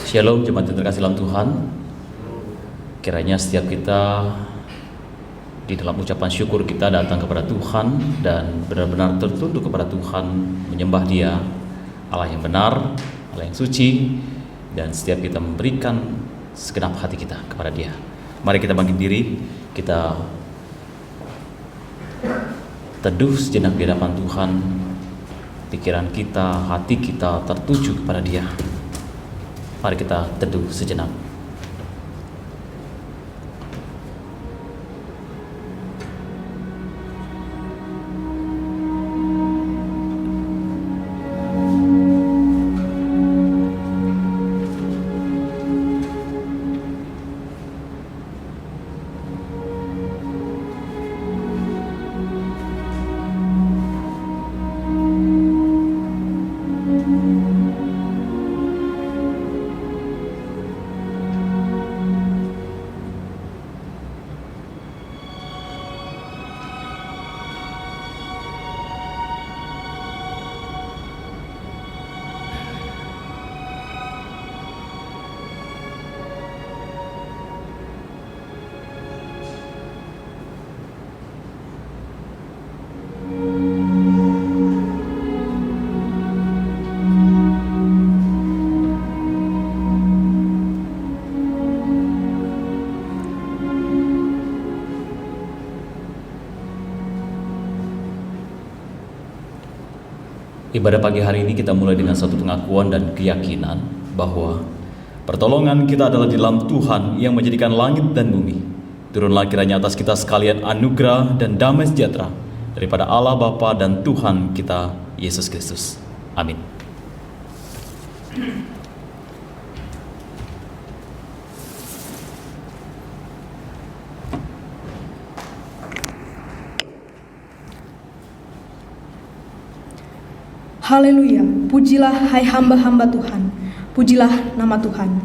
Shalom jemaat yang terkasih dalam Tuhan. Kiranya setiap kita di dalam ucapan syukur kita datang kepada Tuhan dan benar-benar tertunduk kepada Tuhan, menyembah Dia, Allah yang benar, Allah yang suci, dan setiap kita memberikan segenap hati kita kepada Dia. Mari kita bangkit diri, kita teduh sejenak di hadapan Tuhan. Pikiran kita, hati kita tertuju kepada Dia. Mari kita teduh sejenak. Ibadah pagi hari ini kita mulai dengan satu pengakuan dan keyakinan bahwa pertolongan kita adalah di dalam Tuhan yang menjadikan langit dan bumi. Turunlah kiranya atas kita sekalian anugerah dan damai sejahtera daripada Allah Bapa dan Tuhan kita Yesus Kristus. Amin. Haleluya, pujilah hai hamba-hamba Tuhan, pujilah nama Tuhan.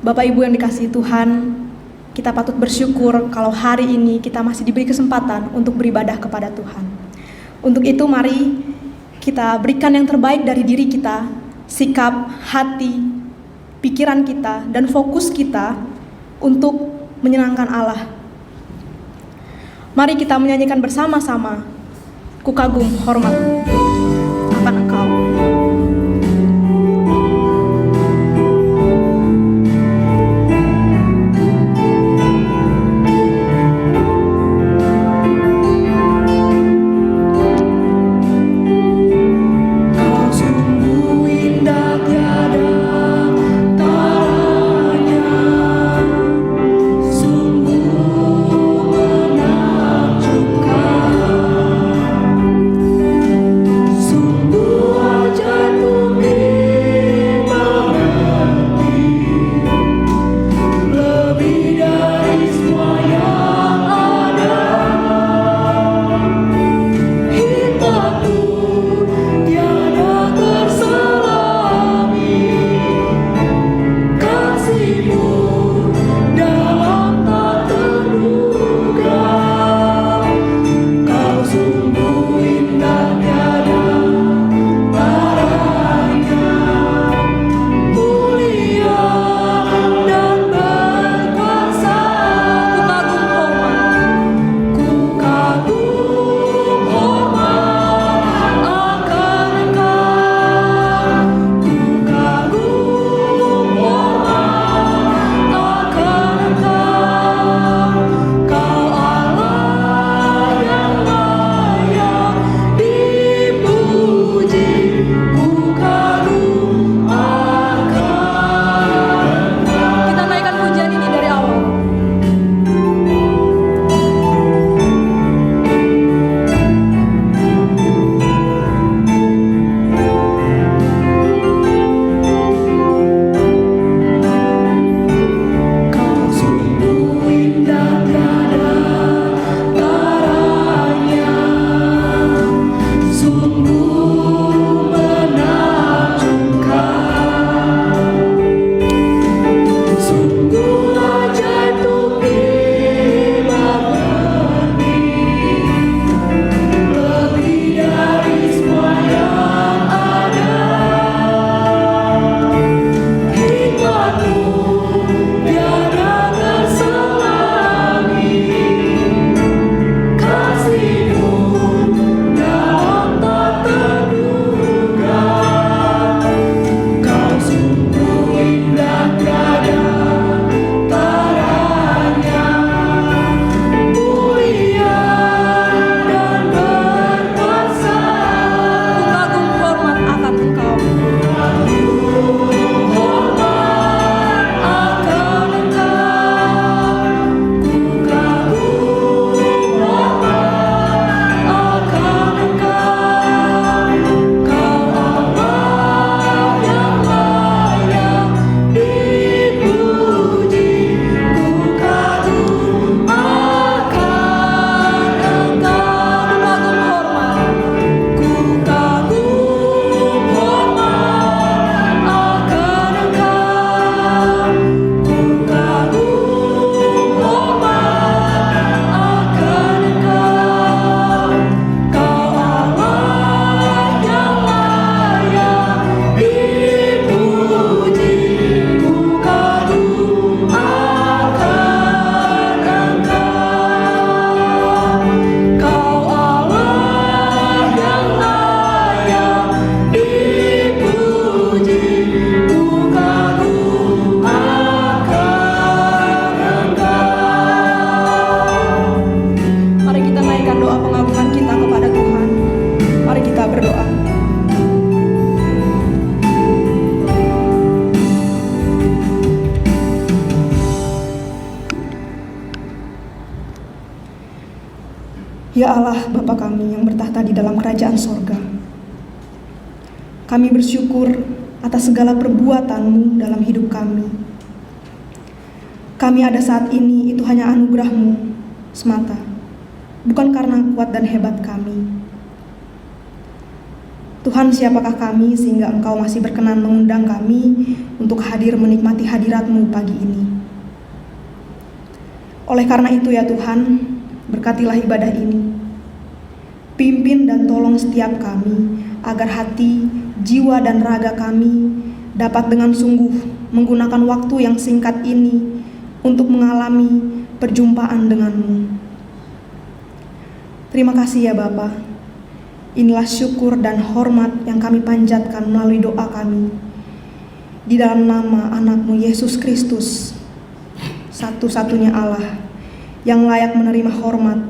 Bapak Ibu yang dikasihi Tuhan, kita patut bersyukur kalau hari ini kita masih diberi kesempatan untuk beribadah kepada Tuhan. Untuk itu mari kita berikan yang terbaik dari diri kita, sikap, hati, pikiran kita, dan fokus kita untuk menyenangkan Allah. Mari kita menyanyikan bersama-sama, Ku kagum hormat akan Engkau. Ku doa pengagungan kita kepada Tuhan. Mari kita berdoa. Ya Allah, Bapa kami yang bertahta di dalam kerajaan sorga, kami bersyukur atas segala perbuatan-Mu dalam hidup kami. Kami ada saat ini itu hanya anugerah-Mu semata, bukan karena kuat dan hebat kami. Tuhan, siapakah kami sehingga Engkau masih berkenan mengundang kami untuk hadir menikmati hadirat-Mu pagi ini? Oleh karena itu ya Tuhan, berkatilah ibadah ini. Pimpin dan tolong setiap kami agar hati, jiwa dan raga kami dapat dengan sungguh menggunakan waktu yang singkat ini untuk mengalami perjumpaan denganmu. Terima kasih ya Bapa. Inilah syukur dan hormat yang kami panjatkan melalui doa kami. Di dalam nama anak-Mu Yesus Kristus, satu-satunya Allah yang layak menerima hormat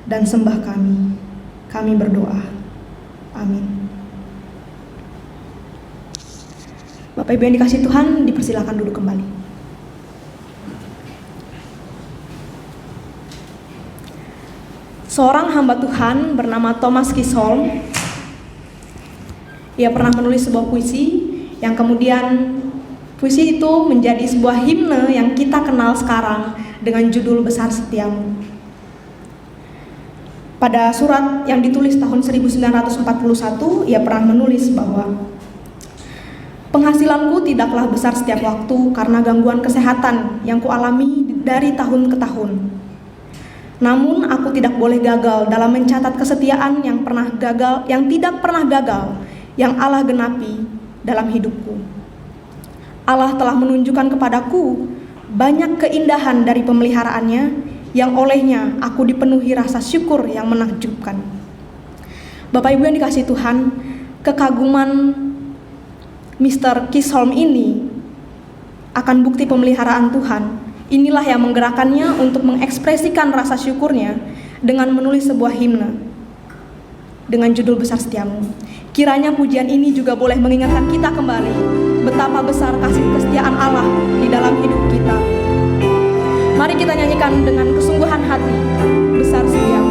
dan sembah kami. Kami berdoa. Amin. Bapak Ibu yang dikasihi Tuhan, dipersilakan duduk kembali. Seorang hamba Tuhan bernama Thomas Chisholm, ia pernah menulis sebuah puisi yang kemudian puisi itu menjadi sebuah himne yang kita kenal sekarang dengan judul Besar Setiamu. Pada surat yang ditulis tahun 1941, ia pernah menulis bahwa penghasilanku tidaklah besar setiap waktu karena gangguan kesehatan yang kualami dari tahun ke tahun. Namun aku tidak boleh gagal dalam mencatat kesetiaan yang tidak pernah gagal, yang Allah genapi dalam hidupku. Allah telah menunjukkan kepadaku banyak keindahan dari pemeliharaannya, yang olehnya aku dipenuhi rasa syukur yang menakjubkan. Bapak Ibu yang dikasihi Tuhan, kekaguman Mr. Chisholm ini akan bukti pemeliharaan Tuhan. Inilah yang menggerakkannya untuk mengekspresikan rasa syukurnya dengan menulis sebuah himne dengan judul Besar Setiamu. Kiranya pujian ini juga boleh mengingatkan kita kembali betapa besar kasih kesetiaan Allah di dalam hidup kita. Mari kita nyanyikan dengan kesungguhan hati, Besar Setiamu. Yang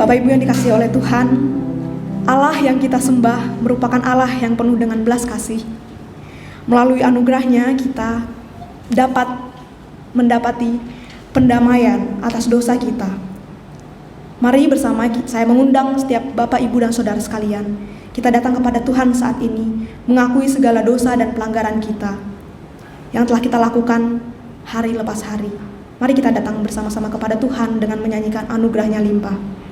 Bapak Ibu yang dikasihi oleh Tuhan, Allah yang kita sembah merupakan Allah yang penuh dengan belas kasih. Melalui anugerahnya kita dapat mendapati pendamaian atas dosa kita. Mari bersama saya mengundang setiap Bapak, Ibu, dan Saudara sekalian, kita datang kepada Tuhan saat ini, mengakui segala dosa dan pelanggaran kita yang telah kita lakukan hari lepas hari. Mari kita datang bersama-sama kepada Tuhan dengan menyanyikan anugerahnya limpah.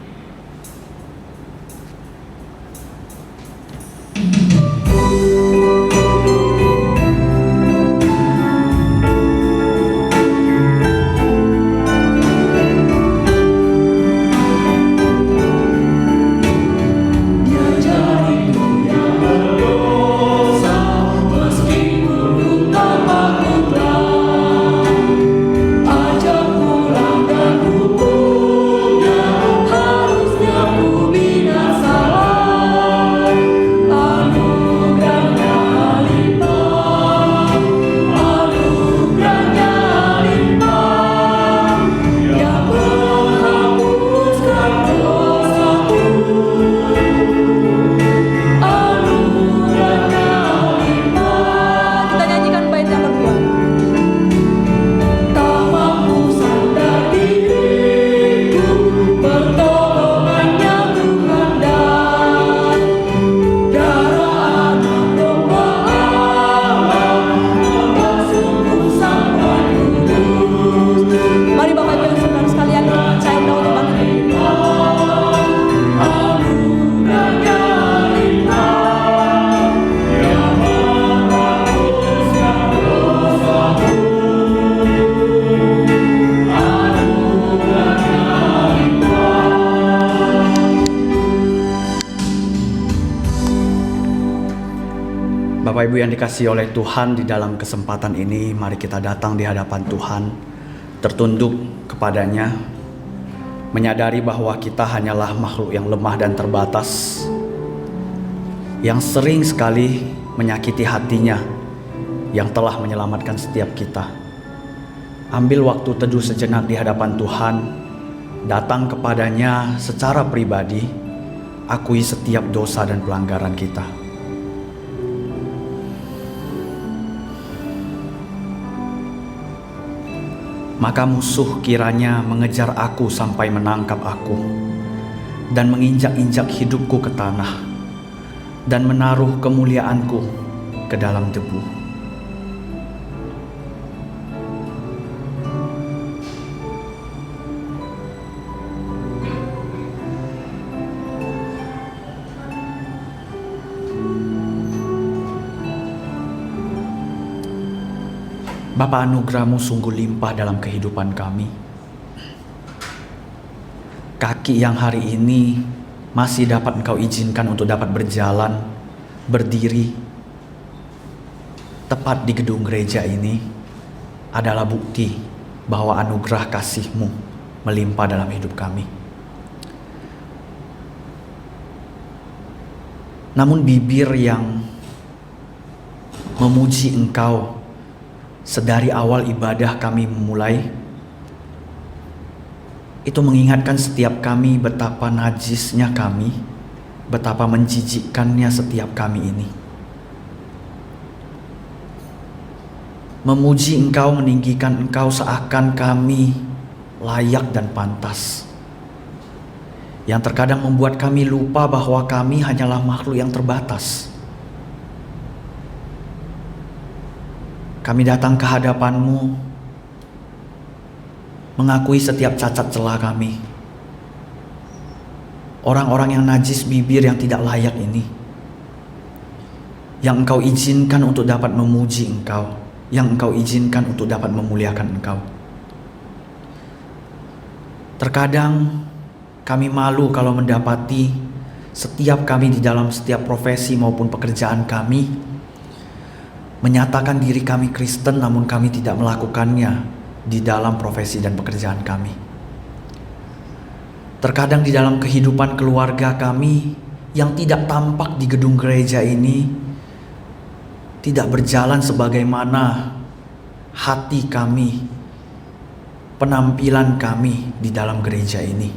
Bapak Ibu yang dikasihi oleh Tuhan, di dalam kesempatan ini mari kita datang di hadapan Tuhan, tertunduk kepadanya, menyadari bahwa kita hanyalah makhluk yang lemah dan terbatas, yang sering sekali menyakiti hatinya yang telah menyelamatkan setiap kita. Ambil waktu teduh sejenak di hadapan Tuhan, datang kepadanya secara pribadi, akui setiap dosa dan pelanggaran kita. Maka musuh kiranya mengejar aku sampai menangkap aku, dan menginjak-injak hidupku ke tanah, dan menaruh kemuliaanku ke dalam debu. Bapa, anugerah-Mu sungguh limpah dalam kehidupan kami. Kaki yang hari ini masih dapat Engkau izinkan untuk dapat berjalan, berdiri tepat di gedung gereja ini adalah bukti bahwa anugerah kasih-Mu melimpah dalam hidup kami. Namun bibir yang memuji Engkau sedari awal ibadah kami memulai, itu mengingatkan setiap kami betapa najisnya kami, betapa menjijikkannya setiap kami ini. Memuji Engkau, meninggikan Engkau seakan kami layak dan pantas, yang terkadang membuat kami lupa bahwa kami hanyalah makhluk yang terbatas. Kami datang ke hadapan-Mu, mengakui setiap cacat celah kami. Orang-orang yang najis bibir yang tidak layak ini, yang Engkau izinkan untuk dapat memuji Engkau, yang Engkau izinkan untuk dapat memuliakan Engkau. Terkadang kami malu kalau mendapati setiap kami di dalam setiap profesi maupun pekerjaan kami menyatakan diri kami Kristen, namun kami tidak melakukannya di dalam profesi dan pekerjaan kami. Terkadang di dalam kehidupan keluarga kami yang tidak tampak di gedung gereja ini tidak berjalan sebagaimana hati kami, penampilan kami di dalam gereja ini.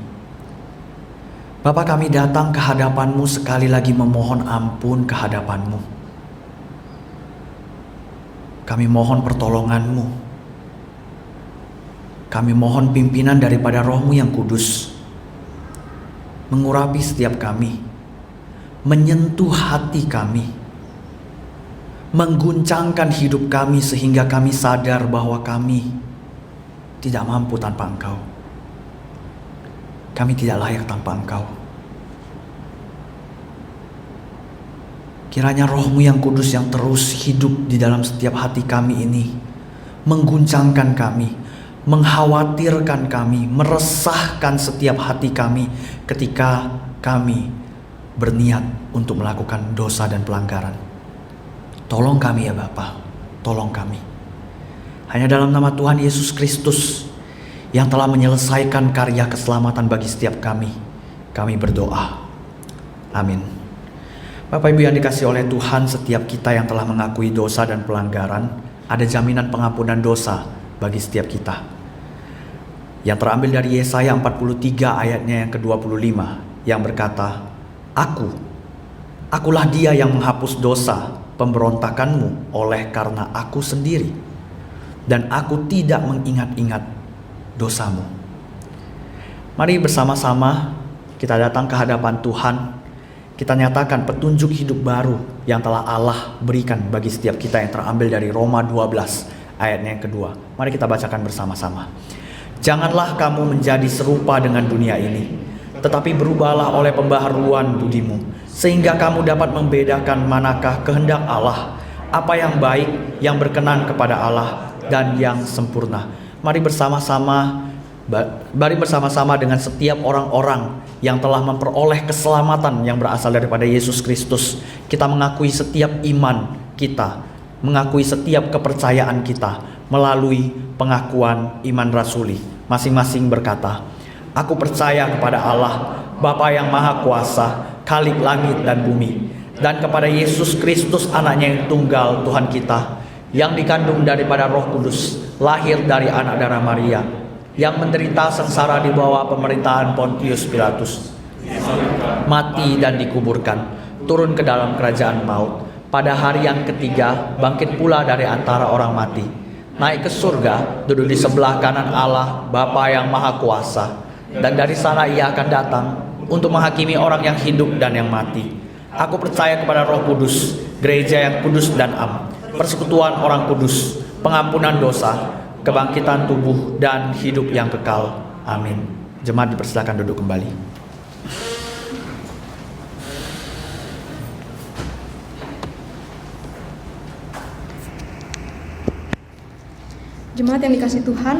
Bapa, kami datang ke hadapan-Mu sekali lagi memohon ampun ke hadapan-Mu. Kami mohon pertolongan-Mu. Kami mohon pimpinan daripada Roh-Mu yang kudus, mengurapi setiap kami, menyentuh hati kami, mengguncangkan hidup kami sehingga kami sadar bahwa kami tidak mampu tanpa Engkau. Kami tidak layak tanpa Engkau. Kiranya Roh-Mu yang kudus yang terus hidup di dalam setiap hati kami ini mengguncangkan kami, mengkhawatirkan kami, meresahkan setiap hati kami ketika kami berniat untuk melakukan dosa dan pelanggaran. Tolong kami ya Bapa, tolong kami. Hanya dalam nama Tuhan Yesus Kristus yang telah menyelesaikan karya keselamatan bagi setiap kami berdoa. Amin. Bapak Ibu yang dikasihi oleh Tuhan, setiap kita yang telah mengakui dosa dan pelanggaran, ada jaminan pengampunan dosa bagi setiap kita. Yang terambil dari Yesaya 43 ayatnya yang ke-25 yang berkata, Akulah Dia yang menghapus dosa pemberontakanmu oleh karena Aku sendiri, dan Aku tidak mengingat-ingat dosamu. Mari bersama-sama kita datang ke hadapan Tuhan. Kita nyatakan petunjuk hidup baru yang telah Allah berikan bagi setiap kita yang terambil dari Roma 12 ayatnya yang kedua. Mari kita bacakan bersama-sama. Janganlah kamu menjadi serupa dengan dunia ini, tetapi berubahlah oleh pembaharuan budimu, sehingga kamu dapat membedakan manakah kehendak Allah, apa yang baik, yang berkenan kepada Allah, dan yang sempurna. Mari bersama-sama dengan setiap orang-orang yang telah memperoleh keselamatan yang berasal daripada Yesus Kristus. Kita mengakui setiap iman kita, mengakui setiap kepercayaan kita melalui pengakuan iman rasuli. Masing-masing berkata, Aku percaya kepada Allah, Bapa yang Maha Kuasa, Khalik langit dan bumi, dan kepada Yesus Kristus anaknya yang tunggal Tuhan kita, yang dikandung daripada Roh Kudus, lahir dari anak darah Maria, yang menderita sengsara di bawah pemerintahan Pontius Pilatus, mati dan dikuburkan, turun ke dalam kerajaan maut, pada hari yang ketiga bangkit pula dari antara orang mati, naik ke surga, duduk di sebelah kanan Allah Bapa yang Maha Kuasa, dan dari sana Ia akan datang untuk menghakimi orang yang hidup dan yang mati. Aku percaya kepada Roh Kudus, gereja yang kudus dan am, persekutuan orang kudus, pengampunan dosa, kebangkitan tubuh dan hidup yang kekal. Amin. Jemaat dipersilakan duduk kembali. Jemaat yang dikasihi Tuhan,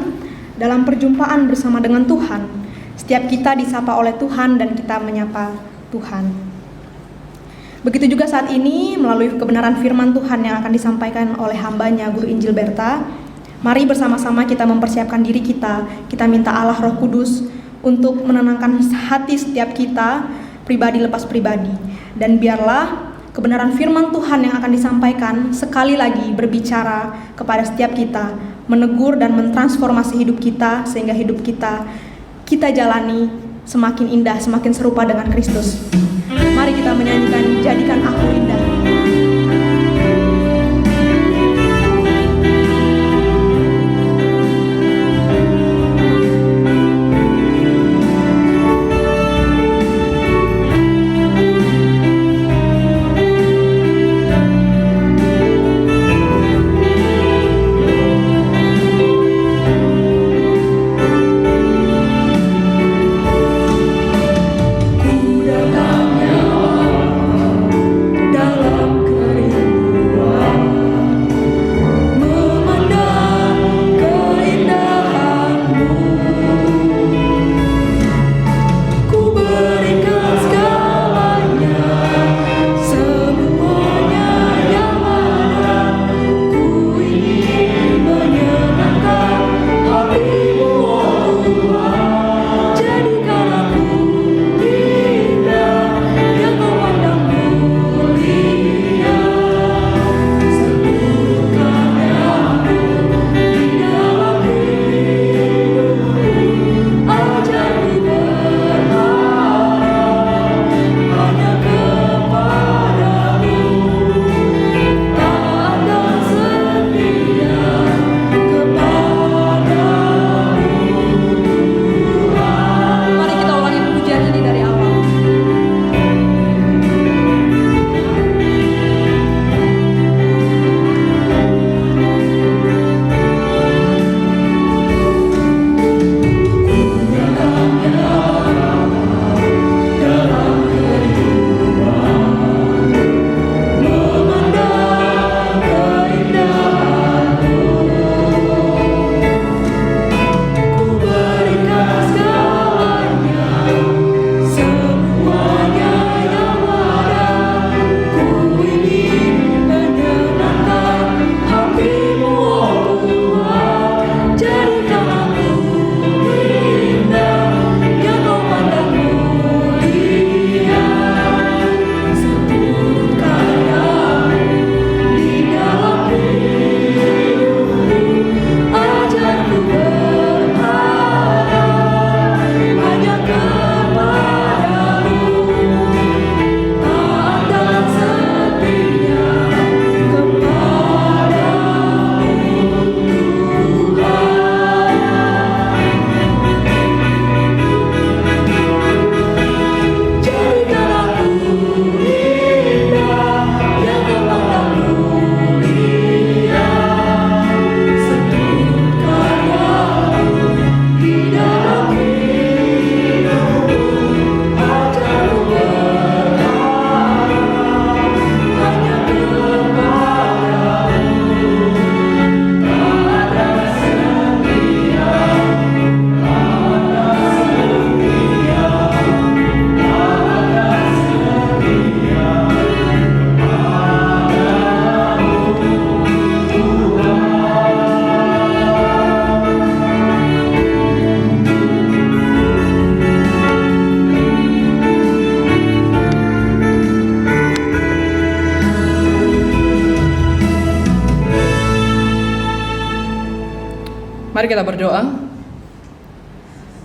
dalam perjumpaan bersama dengan Tuhan, setiap kita disapa oleh Tuhan dan kita menyapa Tuhan. Begitu juga saat ini melalui kebenaran firman Tuhan yang akan disampaikan oleh hambanya Guru Injil Berta. Mari bersama-sama kita mempersiapkan diri kita minta Allah Roh Kudus untuk menenangkan hati setiap kita, pribadi lepas pribadi. Dan biarlah kebenaran firman Tuhan yang akan disampaikan sekali lagi berbicara kepada setiap kita, menegur dan mentransformasi hidup kita, sehingga hidup kita jalani semakin indah, semakin serupa dengan Kristus. Mari kita menyanyikan Jadikan Aku Indah. Ku datang Mari kita berdoa.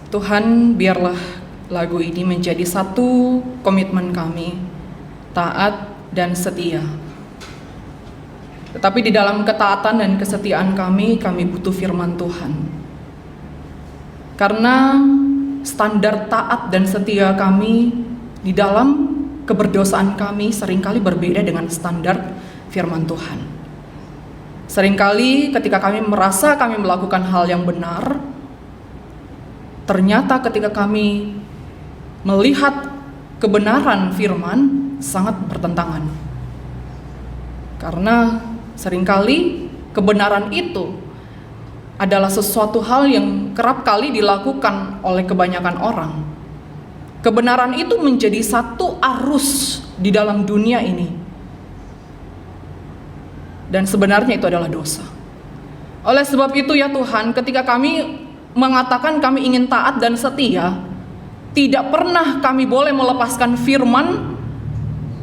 Tuhan, biarlah lagu ini menjadi satu komitmen kami, taat dan setia. Tetapi di dalam ketaatan dan kesetiaan kami butuh firman Tuhan. Karena standar taat dan setia kami di dalam keberdosaan kami seringkali berbeda dengan standar firman Tuhan. Seringkali ketika kami merasa kami melakukan hal yang benar, ternyata ketika kami melihat kebenaran firman sangat bertentangan. Karena seringkali kebenaran itu adalah sesuatu hal yang kerap kali dilakukan oleh kebanyakan orang. Kebenaran itu menjadi satu arus di dalam dunia ini. Dan sebenarnya itu adalah dosa. Oleh sebab itu ya Tuhan, ketika kami mengatakan kami ingin taat dan setia, tidak pernah kami boleh melepaskan firman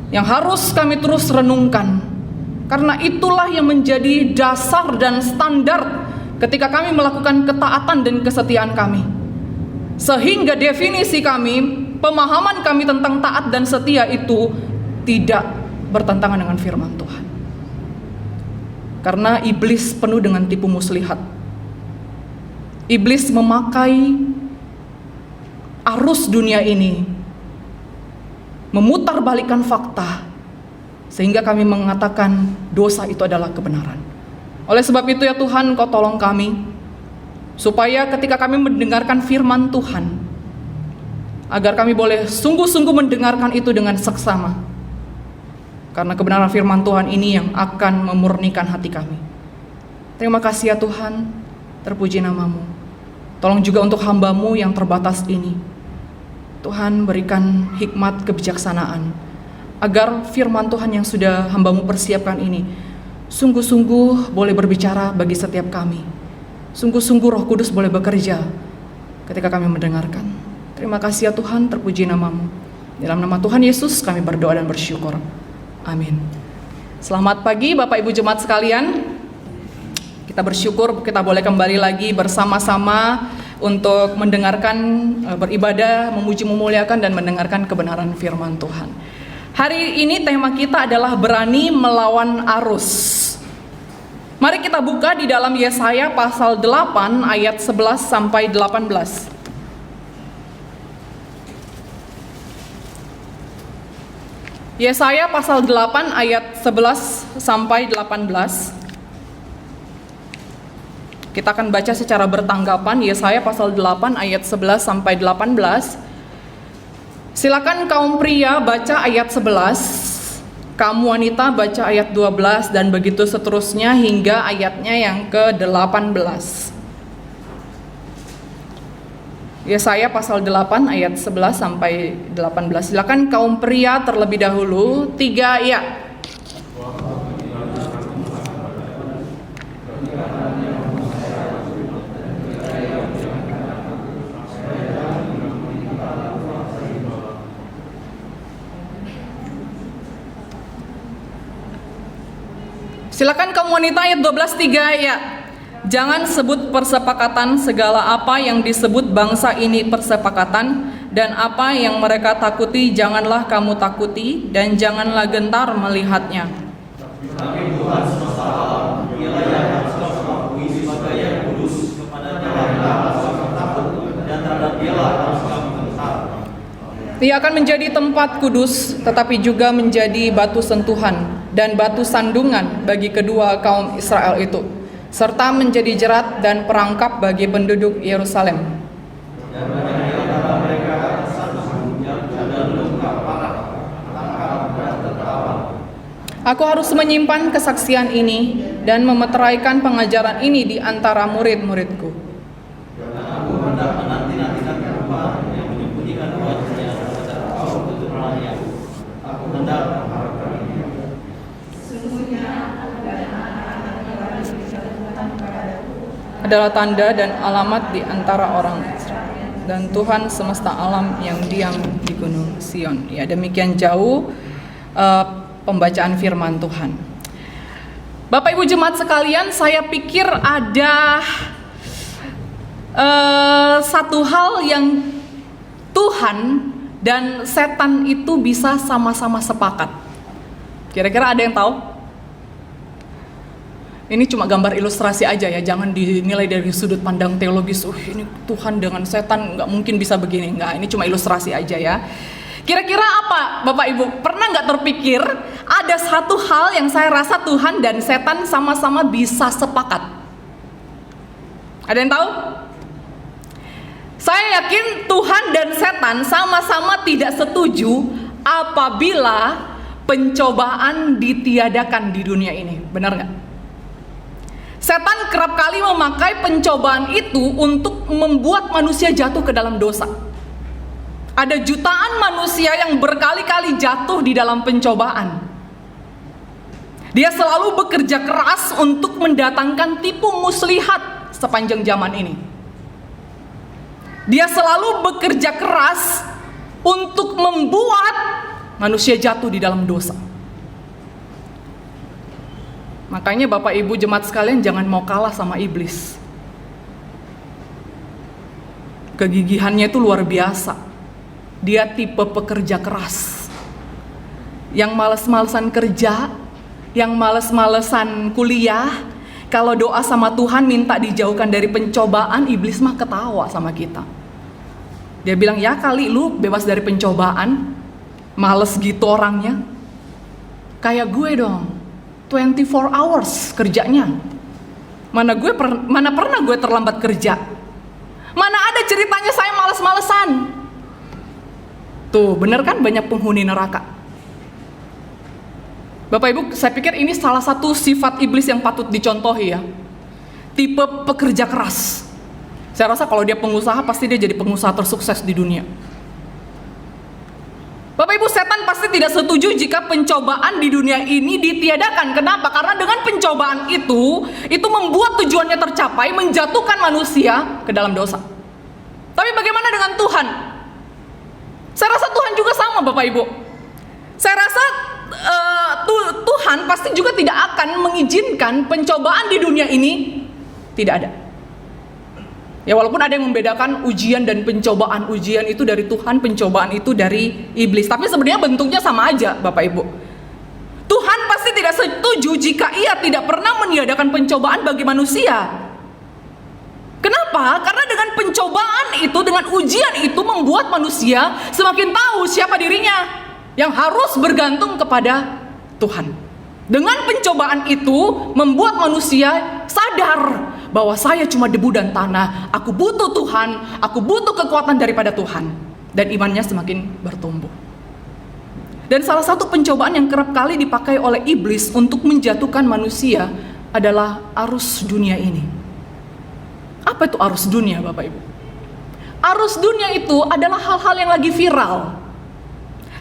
yang harus kami terus renungkan. Karena itulah yang menjadi dasar dan standar ketika kami melakukan ketaatan dan kesetiaan kami. Sehingga definisi kami, pemahaman kami tentang taat dan setia itu tidak bertentangan dengan firman Tuhan. Karena iblis penuh dengan tipu muslihat. Iblis memakai arus dunia ini, memutarbalikkan fakta, sehingga kami mengatakan dosa itu adalah kebenaran. Oleh sebab itu ya Tuhan, Kau tolong kami, supaya ketika kami mendengarkan firman Tuhan, agar kami boleh sungguh-sungguh mendengarkan itu dengan seksama. Karena kebenaran firman Tuhan ini yang akan memurnikan hati kami. Terima kasih ya Tuhan, terpuji nama-Mu. Tolong juga untuk hamba-Mu yang terbatas ini. Tuhan, berikan hikmat kebijaksanaan, agar firman Tuhan yang sudah hamba-Mu persiapkan ini sungguh-sungguh boleh berbicara bagi setiap kami. Sungguh-sungguh Roh Kudus boleh bekerja ketika kami mendengarkan. Terima kasih ya Tuhan, terpuji nama-Mu. Dalam nama Tuhan Yesus kami berdoa dan bersyukur. Amin. Selamat pagi Bapak Ibu Jemaat sekalian. Kita bersyukur kita boleh kembali lagi bersama-sama untuk mendengarkan, beribadah, memuji, memuliakan dan mendengarkan kebenaran firman Tuhan. Hari ini tema kita adalah berani melawan arus. Mari kita buka di dalam Yesaya pasal 8 ayat 11 sampai 18. Yesaya pasal 8 ayat 11 sampai 18. Kita akan baca secara bertanggapan. Yesaya pasal 8 ayat 11 sampai 18. Silakan kaum pria baca ayat 11, kaum wanita baca ayat 12 dan begitu seterusnya hingga ayatnya yang ke-18. Yesaya pasal 8 ayat 11 sampai 18. Silakan kaum pria terlebih dahulu. 3 ya. Silakan kaum wanita ayat 12 3 ya. Jangan sebut persepakatan segala apa yang disebut bangsa ini persepakatan, dan apa yang mereka takuti janganlah kamu takuti, dan janganlah gentar melihatnya. Ia akan menjadi tempat kudus, tetapi juga menjadi batu sentuhan dan batu sandungan bagi kedua kaum Israel itu, serta menjadi jerat dan perangkap bagi penduduk Yerusalem. Aku harus menyimpan kesaksian ini dan memeteraikan pengajaran ini di antara murid-muridku. Adalah tanda dan alamat di antara orang Israel, dan Tuhan semesta alam yang diam di gunung Sion. Ya, demikian jauh pembacaan firman Tuhan. Bapak Ibu jemaat sekalian, saya pikir ada satu hal yang Tuhan dan setan itu bisa sama-sama sepakat. Kira-kira ada yang tahu? Ini cuma gambar ilustrasi aja ya, jangan dinilai dari sudut pandang teologis. Ini Tuhan dengan setan nggak mungkin bisa begini. Nggak, ini cuma ilustrasi aja ya. Kira-kira apa Bapak Ibu? Pernah nggak terpikir ada satu hal yang saya rasa Tuhan dan setan sama-sama bisa sepakat? Ada yang tahu? Saya yakin Tuhan dan setan sama-sama tidak setuju apabila pencobaan ditiadakan di dunia ini. Benar nggak? Setan kerap kali memakai pencobaan itu untuk membuat manusia jatuh ke dalam dosa. Ada jutaan manusia yang berkali-kali jatuh di dalam pencobaan. Dia selalu bekerja keras untuk mendatangkan tipu muslihat sepanjang zaman ini. Dia selalu bekerja keras untuk membuat manusia jatuh di dalam dosa. Makanya Bapak Ibu jemaat sekalian jangan mau kalah sama iblis. Kegigihannya itu luar biasa. Dia tipe pekerja keras. Yang males-malesan kerja, yang males-malesan kuliah, kalau doa sama Tuhan minta dijauhkan dari pencobaan, iblis mah ketawa sama kita. Dia bilang, ya kali lu bebas dari pencobaan, males gitu orangnya. Kayak gue dong. 24 hours kerjanya. Mana pernah gue terlambat kerja? Mana ada ceritanya saya malas-malesan? Tuh, bener kan banyak penghuni neraka. Bapak Ibu, saya pikir ini salah satu sifat iblis yang patut dicontohi ya. Tipe pekerja keras. Saya rasa kalau dia pengusaha, pasti dia jadi pengusaha tersukses di dunia. Bapak Ibu, setan pasti tidak setuju jika pencobaan di dunia ini ditiadakan. Kenapa? Karena dengan pencobaan itu membuat tujuannya tercapai, menjatuhkan manusia ke dalam dosa. Tapi bagaimana dengan Tuhan? Saya rasa Tuhan juga sama Bapak Ibu. Saya rasa Tuhan pasti juga tidak akan mengizinkan pencobaan di dunia ini tidak ada. Ya walaupun ada yang membedakan ujian dan pencobaan. Ujian itu dari Tuhan, pencobaan itu dari iblis. Tapi sebenarnya bentuknya sama aja Bapak Ibu. Tuhan pasti tidak setuju jika ia tidak pernah meniadakan pencobaan bagi manusia. Kenapa? Karena dengan pencobaan itu, dengan ujian itu membuat manusia semakin tahu siapa dirinya, yang harus bergantung kepada Tuhan. Dengan pencobaan itu membuat manusia sadar bahwa saya cuma debu dan tanah, aku butuh Tuhan, aku butuh kekuatan daripada Tuhan. Dan imannya semakin bertumbuh. Dan salah satu pencobaan yang kerap kali dipakai oleh iblis untuk menjatuhkan manusia adalah arus dunia ini. Apa itu arus dunia Bapak Ibu? Arus dunia itu adalah hal-hal yang lagi viral,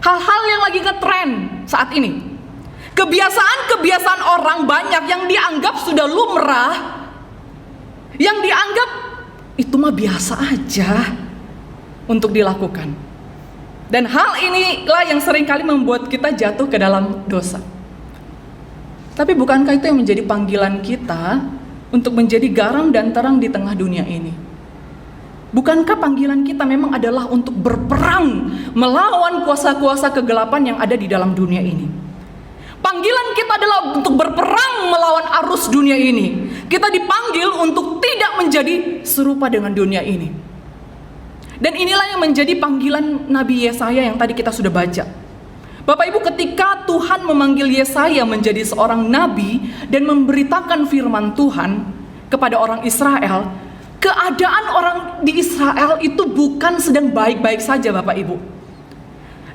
hal-hal yang lagi ngetren saat ini. Kebiasaan-kebiasaan orang banyak yang dianggap sudah lumrah, yang dianggap itu mah biasa aja untuk dilakukan. Dan hal inilah yang seringkali membuat kita jatuh ke dalam dosa. Tapi bukankah itu yang menjadi panggilan kita untuk menjadi garam dan terang di tengah dunia ini? Bukankah panggilan kita memang adalah untuk berperang melawan kuasa-kuasa kegelapan yang ada di dalam dunia ini? Panggilan kita adalah untuk berperang melawan arus dunia ini. Kita dipanggil untuk tidak menjadi serupa dengan dunia ini. Dan inilah yang menjadi panggilan Nabi Yesaya yang tadi kita sudah baca. Bapak Ibu, ketika Tuhan memanggil Yesaya menjadi seorang nabi dan memberitakan firman Tuhan kepada orang Israel, keadaan orang di Israel itu bukan sedang baik-baik saja Bapak Ibu.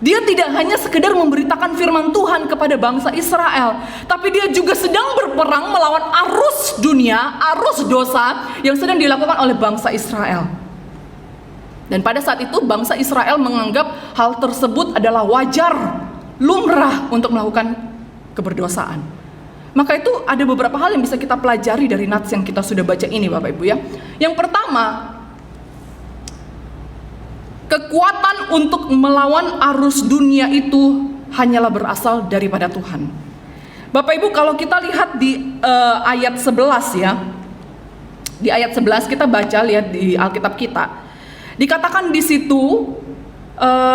Dia tidak hanya sekedar memberitakan firman Tuhan kepada bangsa Israel, tapi dia juga sedang berperang melawan arus dunia, arus dosa yang sedang dilakukan oleh bangsa Israel. Dan pada saat itu bangsa Israel menganggap hal tersebut adalah wajar, lumrah untuk melakukan keberdosaan. Maka itu ada beberapa hal yang bisa kita pelajari dari nats yang kita sudah baca ini Bapak Ibu ya. Yang pertama, kekuatan untuk melawan arus dunia itu hanyalah berasal daripada Tuhan. Bapak Ibu, kalau kita lihat di ayat 11 ya, Di ayat 11 kita baca, lihat di Alkitab kita. Dikatakan di situ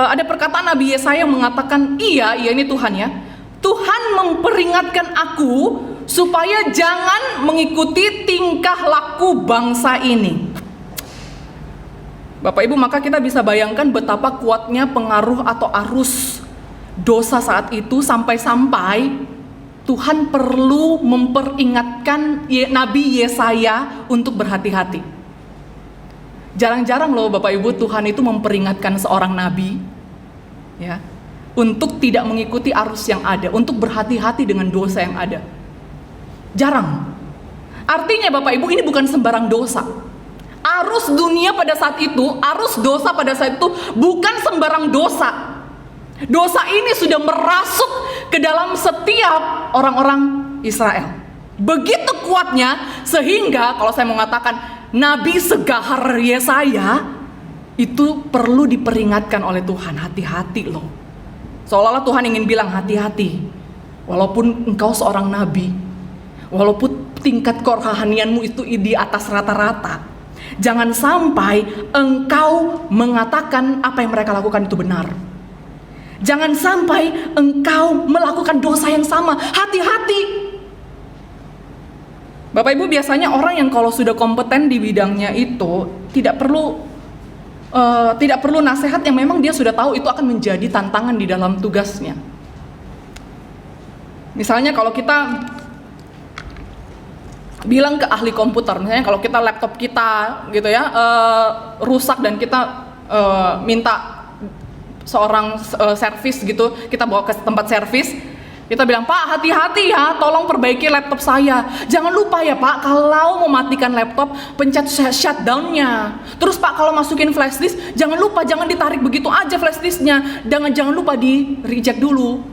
ada perkataan Nabi Yesaya yang mengatakan, iya ini Tuhan ya. Tuhan memperingatkan aku supaya jangan mengikuti tingkah laku bangsa ini. Bapak Ibu, maka kita bisa bayangkan betapa kuatnya pengaruh atau arus dosa saat itu, sampai-sampai Tuhan perlu memperingatkan Nabi Yesaya untuk berhati-hati. Jarang-jarang loh Bapak Ibu, Tuhan itu memperingatkan seorang nabi ya, untuk tidak mengikuti arus yang ada, untuk berhati-hati dengan dosa yang ada. Jarang. Artinya Bapak Ibu, ini bukan sembarang dosa. Arus dunia pada saat itu, arus dosa pada saat itu bukan sembarang dosa. Dosa ini sudah merasuk ke dalam setiap orang-orang Israel. Begitu kuatnya sehingga kalau saya mau mengatakan Nabi segahar Yesaya itu perlu diperingatkan oleh Tuhan, hati-hati loh. Seolah-olah Tuhan ingin bilang hati-hati. Walaupun engkau seorang nabi, walaupun tingkat kerohanianmu itu di atas rata-rata, jangan sampai engkau mengatakan apa yang mereka lakukan itu benar. Jangan sampai engkau melakukan dosa yang sama. Hati-hati. Bapak Ibu, biasanya orang yang kalau sudah kompeten di bidangnya itu tidak perlu nasihat yang memang dia sudah tahu itu akan menjadi tantangan di dalam tugasnya. Misalnya kalau kita bilang ke ahli komputer, misalnya kalau kita laptop kita gitu ya rusak dan kita minta seorang servis gitu, kita bawa ke tempat servis, kita bilang, Pak hati-hati ya, tolong perbaiki laptop saya. Jangan lupa ya Pak, kalau mau matikan laptop, pencet shutdown-nya. Terus Pak kalau masukin flash disk, jangan lupa, jangan ditarik begitu aja flash disk-nya. Jangan lupa di reject dulu.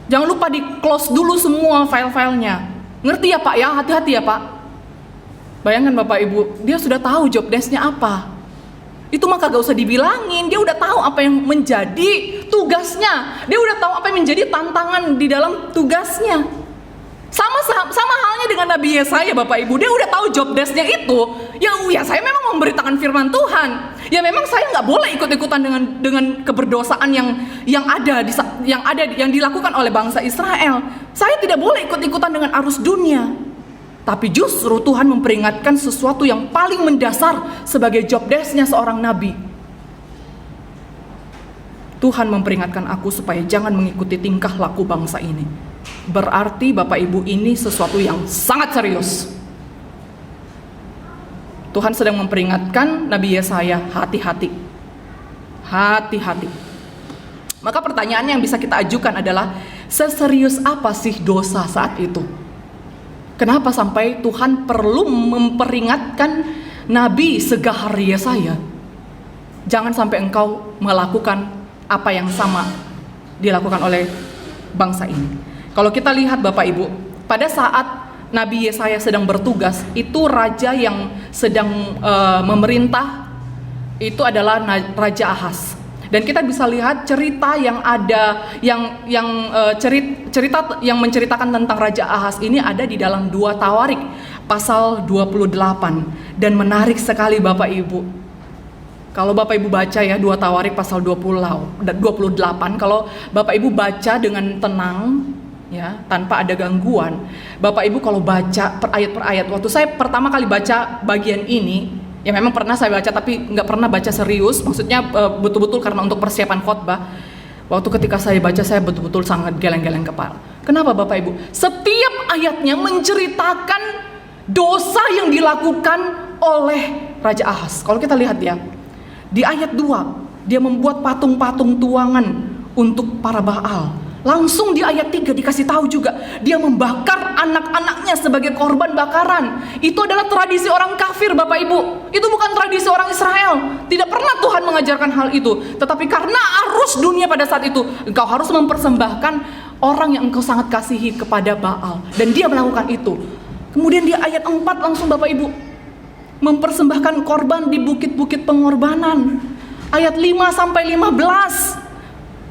Jangan lupa di close dulu semua file-filenya. Ngerti ya Pak ya, hati-hati ya Pak. Bayangkan Bapak Ibu, dia sudah tahu job desk-nya apa. Itu maka gak usah dibilangin, dia udah tahu apa yang menjadi tugasnya. Dia udah tahu apa yang menjadi tantangan di dalam tugasnya. Sama halnya dengan Nabi Yesaya Bapak Ibu, dia udah tahu job desk-nya itu. Ya saya memang memberitakan firman Tuhan. Ya memang saya nggak boleh ikut-ikutan dengan keberdosaan yang dilakukan oleh bangsa Israel. Saya tidak boleh ikut-ikutan dengan arus dunia. Tapi justru Tuhan memperingatkan sesuatu yang paling mendasar sebagai job desk-nya seorang nabi. Tuhan memperingatkan aku supaya jangan mengikuti tingkah laku bangsa ini. Berarti Bapak Ibu, ini sesuatu yang sangat serius. Tuhan sedang memperingatkan Nabi Yesaya, hati-hati. Hati-hati. Maka pertanyaan yang bisa kita ajukan adalah, seserius apa sih dosa saat itu? Kenapa sampai Tuhan perlu memperingatkan Nabi segahar Yesaya? Jangan sampai engkau melakukan apa yang sama dilakukan oleh bangsa ini. Kalau kita lihat Bapak Ibu, pada saat Nabi Yesaya sedang bertugas, itu raja yang sedang memerintah itu adalah Raja Ahaz. Dan kita bisa lihat cerita yang ada cerita yang menceritakan tentang Raja Ahaz ini ada di dalam 2 Tawarik pasal 28, dan menarik sekali Bapak Ibu. Kalau Bapak Ibu baca ya 2 Tawarik pasal 28, kalau Bapak Ibu baca dengan tenang ya, tanpa ada gangguan, Bapak Ibu kalau baca per ayat, waktu saya pertama kali baca bagian ini, ya memang pernah saya baca tapi nggak pernah baca serius, maksudnya betul-betul karena untuk persiapan khotbah. Waktu ketika saya baca, saya betul-betul sangat geleng-geleng kepala. Kenapa Bapak Ibu? Setiap ayatnya menceritakan dosa yang dilakukan oleh Raja Ahaz. Kalau kita lihat ya, di ayat 2 dia membuat patung-patung tuangan untuk para Baal. Langsung di ayat 3 dikasih tahu juga, dia membakar anak-anaknya sebagai korban bakaran. Itu adalah tradisi orang kafir Bapak Ibu. Itu bukan tradisi orang Israel. Tidak pernah Tuhan mengajarkan hal itu. Tetapi karena arus dunia pada saat itu, engkau harus mempersembahkan orang yang engkau sangat kasihi kepada Baal. Dan dia melakukan itu. Kemudian di ayat 4 langsung Bapak Ibu mempersembahkan korban di bukit-bukit pengorbanan. Ayat 5-15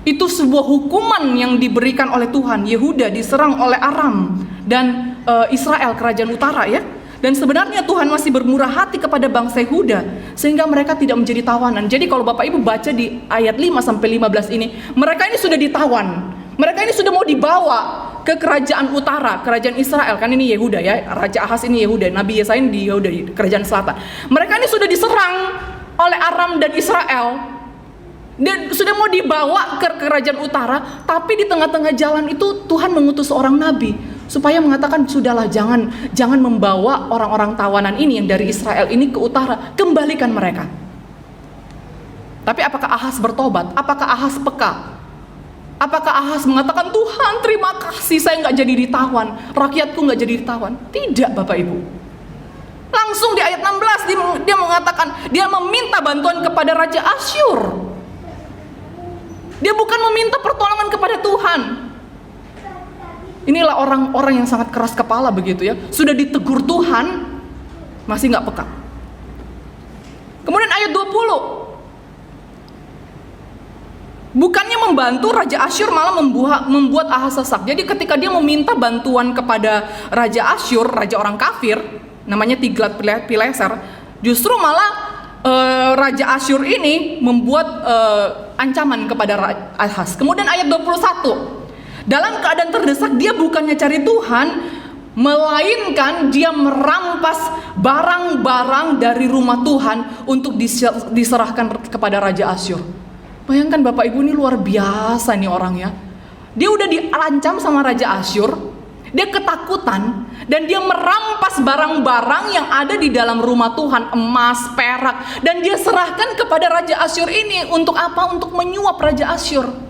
itu sebuah hukuman yang diberikan oleh Tuhan. Yehuda diserang oleh Aram dan Israel, kerajaan utara ya. Dan sebenarnya Tuhan masih bermurah hati kepada bangsa Yehuda sehingga mereka tidak menjadi tawanan. Jadi kalau Bapak Ibu baca di ayat 5 sampai 15 ini, mereka ini sudah ditawan. Mereka ini sudah mau dibawa ke kerajaan utara, kerajaan Israel. Kan ini Yehuda ya, Raja Ahaz ini Yehuda, Nabi Yesaya di Yehuda, di kerajaan selatan. Mereka ini sudah diserang oleh Aram dan Israel. Dan sudah mau dibawa ke kerajaan utara, tapi di tengah-tengah jalan itu Tuhan mengutus seorang nabi supaya mengatakan, sudahlah, jangan membawa orang-orang tawanan ini yang dari Israel ini ke utara, kembalikan mereka. Tapi apakah Ahaz bertobat? Apakah Ahaz peka? Apakah Ahaz mengatakan, Tuhan terima kasih saya nggak jadi ditawan, rakyatku nggak jadi ditawan? Tidak, Bapak Ibu. Langsung di ayat 16 dia mengatakan, dia meminta bantuan kepada Raja Asyur. Dia bukan meminta pertolongan kepada Tuhan. Inilah orang-orang yang sangat keras kepala begitu ya. Sudah ditegur Tuhan, masih nggak peka. Kemudian ayat 20. Bukannya membantu, Raja Asyur malah membuat Ahaz sesak. Jadi ketika dia meminta bantuan kepada Raja Asyur, raja orang kafir, namanya Tiglat-Pileser, justru malah Raja Asyur ini membuat ancaman kepada Ahaz. Kemudian ayat 21. Dalam keadaan terdesak, dia bukannya cari Tuhan, melainkan dia merampas barang-barang dari rumah Tuhan untuk diserahkan kepada Raja Asyur. Bayangkan Bapak Ibu, ini luar biasa nih orang ya. Dia udah diancam sama Raja Asyur, dia ketakutan, dan dia merampas barang-barang yang ada di dalam rumah Tuhan, emas, perak, dan dia serahkan kepada Raja Asyur ini. Untuk apa? Untuk menyuap Raja Asyur.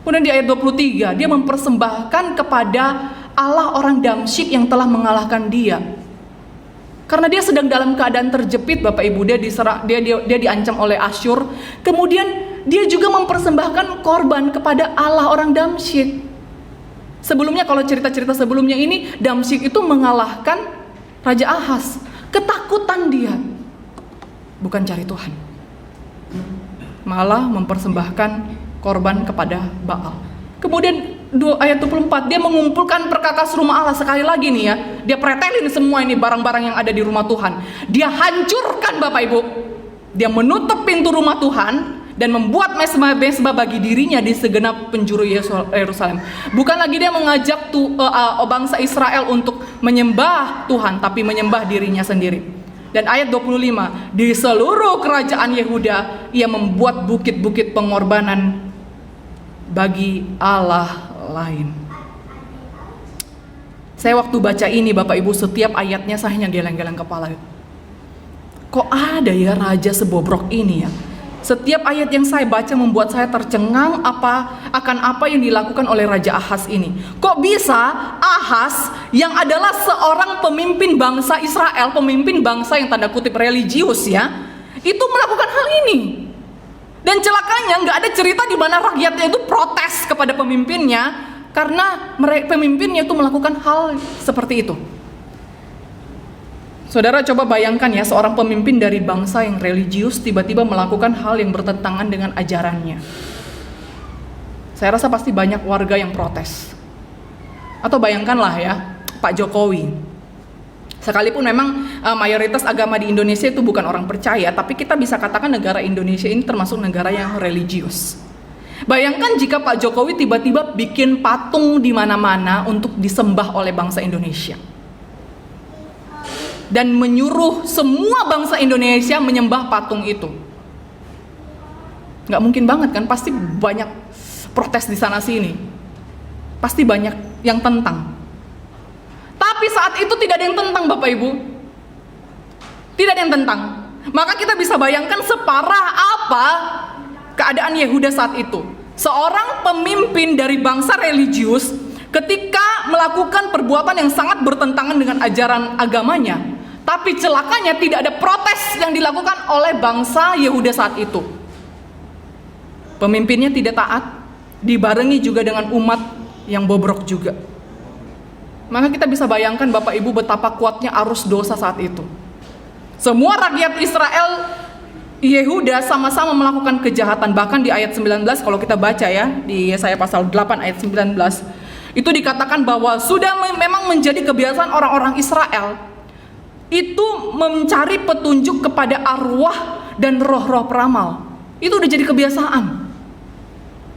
Kemudian di ayat 23, dia mempersembahkan kepada Allah orang Damsyik yang telah mengalahkan dia. Karena dia sedang dalam keadaan terjepit, Bapak Ibu, dia diancam oleh Asyur. Kemudian dia juga mempersembahkan korban kepada Allah orang Damsyik. Sebelumnya, kalau cerita-cerita sebelumnya ini, Damsyik itu mengalahkan Raja Ahaz. Ketakutan dia, bukan cari Tuhan, malah mempersembahkan korban kepada Baal. Kemudian ayat 24, dia mengumpulkan perkakas rumah Allah. Sekali lagi nih ya, dia pretelin semua ini barang-barang yang ada di rumah Tuhan. Dia hancurkan, Bapak Ibu. Dia menutup pintu rumah Tuhan dan membuat mesbah bagi dirinya di segenap penjuru Yerusalem. Bukan lagi dia mengajak bangsa Israel untuk menyembah Tuhan, tapi menyembah dirinya sendiri. Dan ayat 25, di seluruh kerajaan Yehuda ia membuat bukit-bukit pengorbanan bagi Allah lain. Saya waktu baca ini, Bapak Ibu, setiap ayatnya saya hanya geleng-geleng kepala. Kok ada ya raja sebobrok ini ya? Setiap ayat yang saya baca membuat saya tercengang akan apa yang dilakukan oleh Raja Ahaz ini. Kok bisa Ahaz yang adalah seorang pemimpin bangsa Israel, pemimpin bangsa yang tanda kutip religius ya, itu melakukan hal ini? Dan celakanya nggak ada cerita di mana rakyatnya itu protes kepada pemimpinnya karena pemimpinnya itu melakukan hal seperti itu. Saudara coba bayangkan ya, seorang pemimpin dari bangsa yang religius tiba-tiba melakukan hal yang bertentangan dengan ajarannya. Saya rasa pasti banyak warga yang protes. Atau bayangkanlah ya, Pak Jokowi. Sekalipun memang mayoritas agama di Indonesia itu bukan orang percaya, tapi kita bisa katakan negara Indonesia ini termasuk negara yang religius. Bayangkan jika Pak Jokowi tiba-tiba bikin patung di mana-mana untuk disembah oleh bangsa Indonesia. Dan menyuruh semua bangsa Indonesia menyembah patung itu. Nggak mungkin banget kan, pasti banyak protes di sana sini. Pasti banyak yang tentang. Tapi saat itu tidak ada yang tentang, Bapak Ibu. Tidak ada yang tentang. Maka kita bisa bayangkan separah apa keadaan Yehuda saat itu. Seorang pemimpin dari bangsa religius ketika melakukan perbuatan yang sangat bertentangan dengan ajaran agamanya, tapi celakanya tidak ada protes yang dilakukan oleh bangsa Yehuda saat itu. Pemimpinnya tidak taat, dibarengi juga dengan umat yang bobrok juga. Maka kita bisa bayangkan Bapak Ibu betapa kuatnya arus dosa saat itu. Semua rakyat Israel, Yehuda sama-sama melakukan kejahatan. Bahkan di ayat 19 kalau kita baca ya, di Yesaya pasal 8 ayat 19, itu dikatakan bahwa sudah memang menjadi kebiasaan orang-orang Israel itu mencari petunjuk kepada arwah dan roh-roh peramal. Itu udah jadi kebiasaan.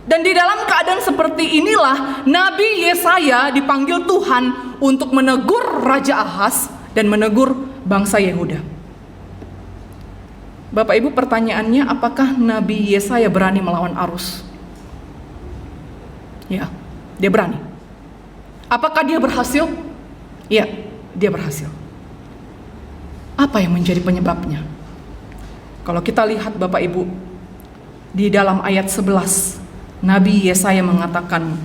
Dan di dalam keadaan seperti inilah Nabi Yesaya dipanggil Tuhan untuk menegur Raja Ahaz dan menegur bangsa Yehuda. Bapak Ibu, pertanyaannya, apakah Nabi Yesaya berani melawan arus? Ya, dia berani. Apakah dia berhasil? Ya, dia berhasil. Apa yang menjadi penyebabnya? Kalau kita lihat Bapak Ibu, di dalam ayat 11, Nabi Yesaya mengatakan,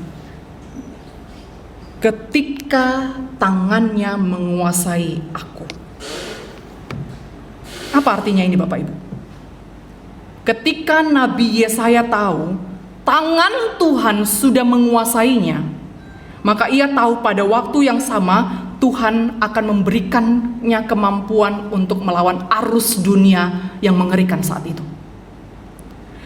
ketika tangannya menguasai aku. Apa artinya ini Bapak Ibu? Ketika Nabi Yesaya tahu tangan Tuhan sudah menguasainya, maka ia tahu pada waktu yang sama Tuhan akan memberikannya kemampuan untuk melawan arus dunia yang mengerikan saat itu.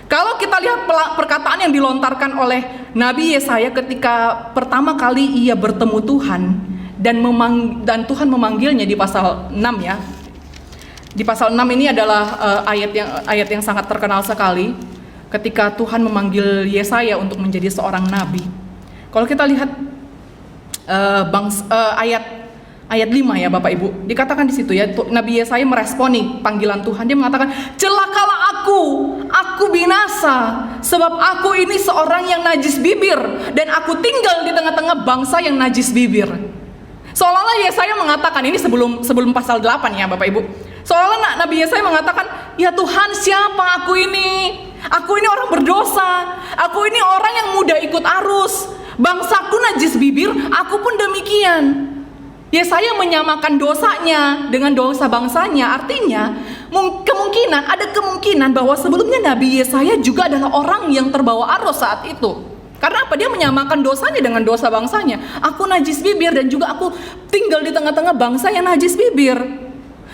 Kalau kita lihat perkataan yang dilontarkan oleh Nabi Yesaya ketika pertama kali ia bertemu Tuhan dan Tuhan memanggilnya di pasal 6 ya. Di pasal 6 ini adalah ayat yang sangat terkenal sekali ketika Tuhan memanggil Yesaya untuk menjadi seorang nabi. Kalau kita lihat ayat 5 ya Bapak Ibu, dikatakan di situ ya, Nabi Yesaya meresponi panggilan Tuhan. Dia mengatakan, celakalah aku binasa, sebab aku ini seorang yang najis bibir, dan aku tinggal di tengah-tengah bangsa yang najis bibir. Seolah-olah Yesaya mengatakan, ini sebelum pasal 8 ya Bapak Ibu, seolah-olah Nabi Yesaya mengatakan, ya Tuhan, siapa aku ini? Aku ini orang berdosa, aku ini orang yang mudah ikut arus, bangsaku najis bibir, aku pun demikian. Yesaya menyamakan dosanya dengan dosa bangsanya. Artinya ada kemungkinan bahwa sebelumnya Nabi Yesaya juga adalah orang yang terbawa arus saat itu. Karena apa? Dia menyamakan dosanya dengan dosa bangsanya. Aku najis bibir dan juga aku tinggal di tengah-tengah bangsa yang najis bibir.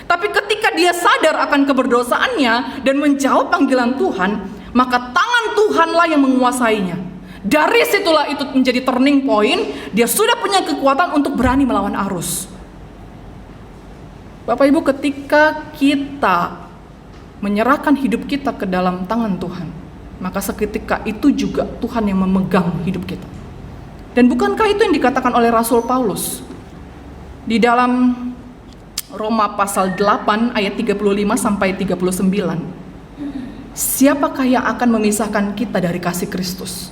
Tapi ketika dia sadar akan keberdosaannya dan menjawab panggilan Tuhan, maka tangan Tuhanlah yang menguasainya. Dari situlah itu menjadi turning point. Dia sudah punya kekuatan untuk berani melawan arus. Bapak Ibu, ketika kita menyerahkan hidup kita ke dalam tangan Tuhan, maka seketika itu juga Tuhan yang memegang hidup kita. Dan bukankah itu yang dikatakan oleh Rasul Paulus di dalam Roma pasal 8 ayat 35 sampai 39? Siapakah yang akan memisahkan kita dari kasih Kristus?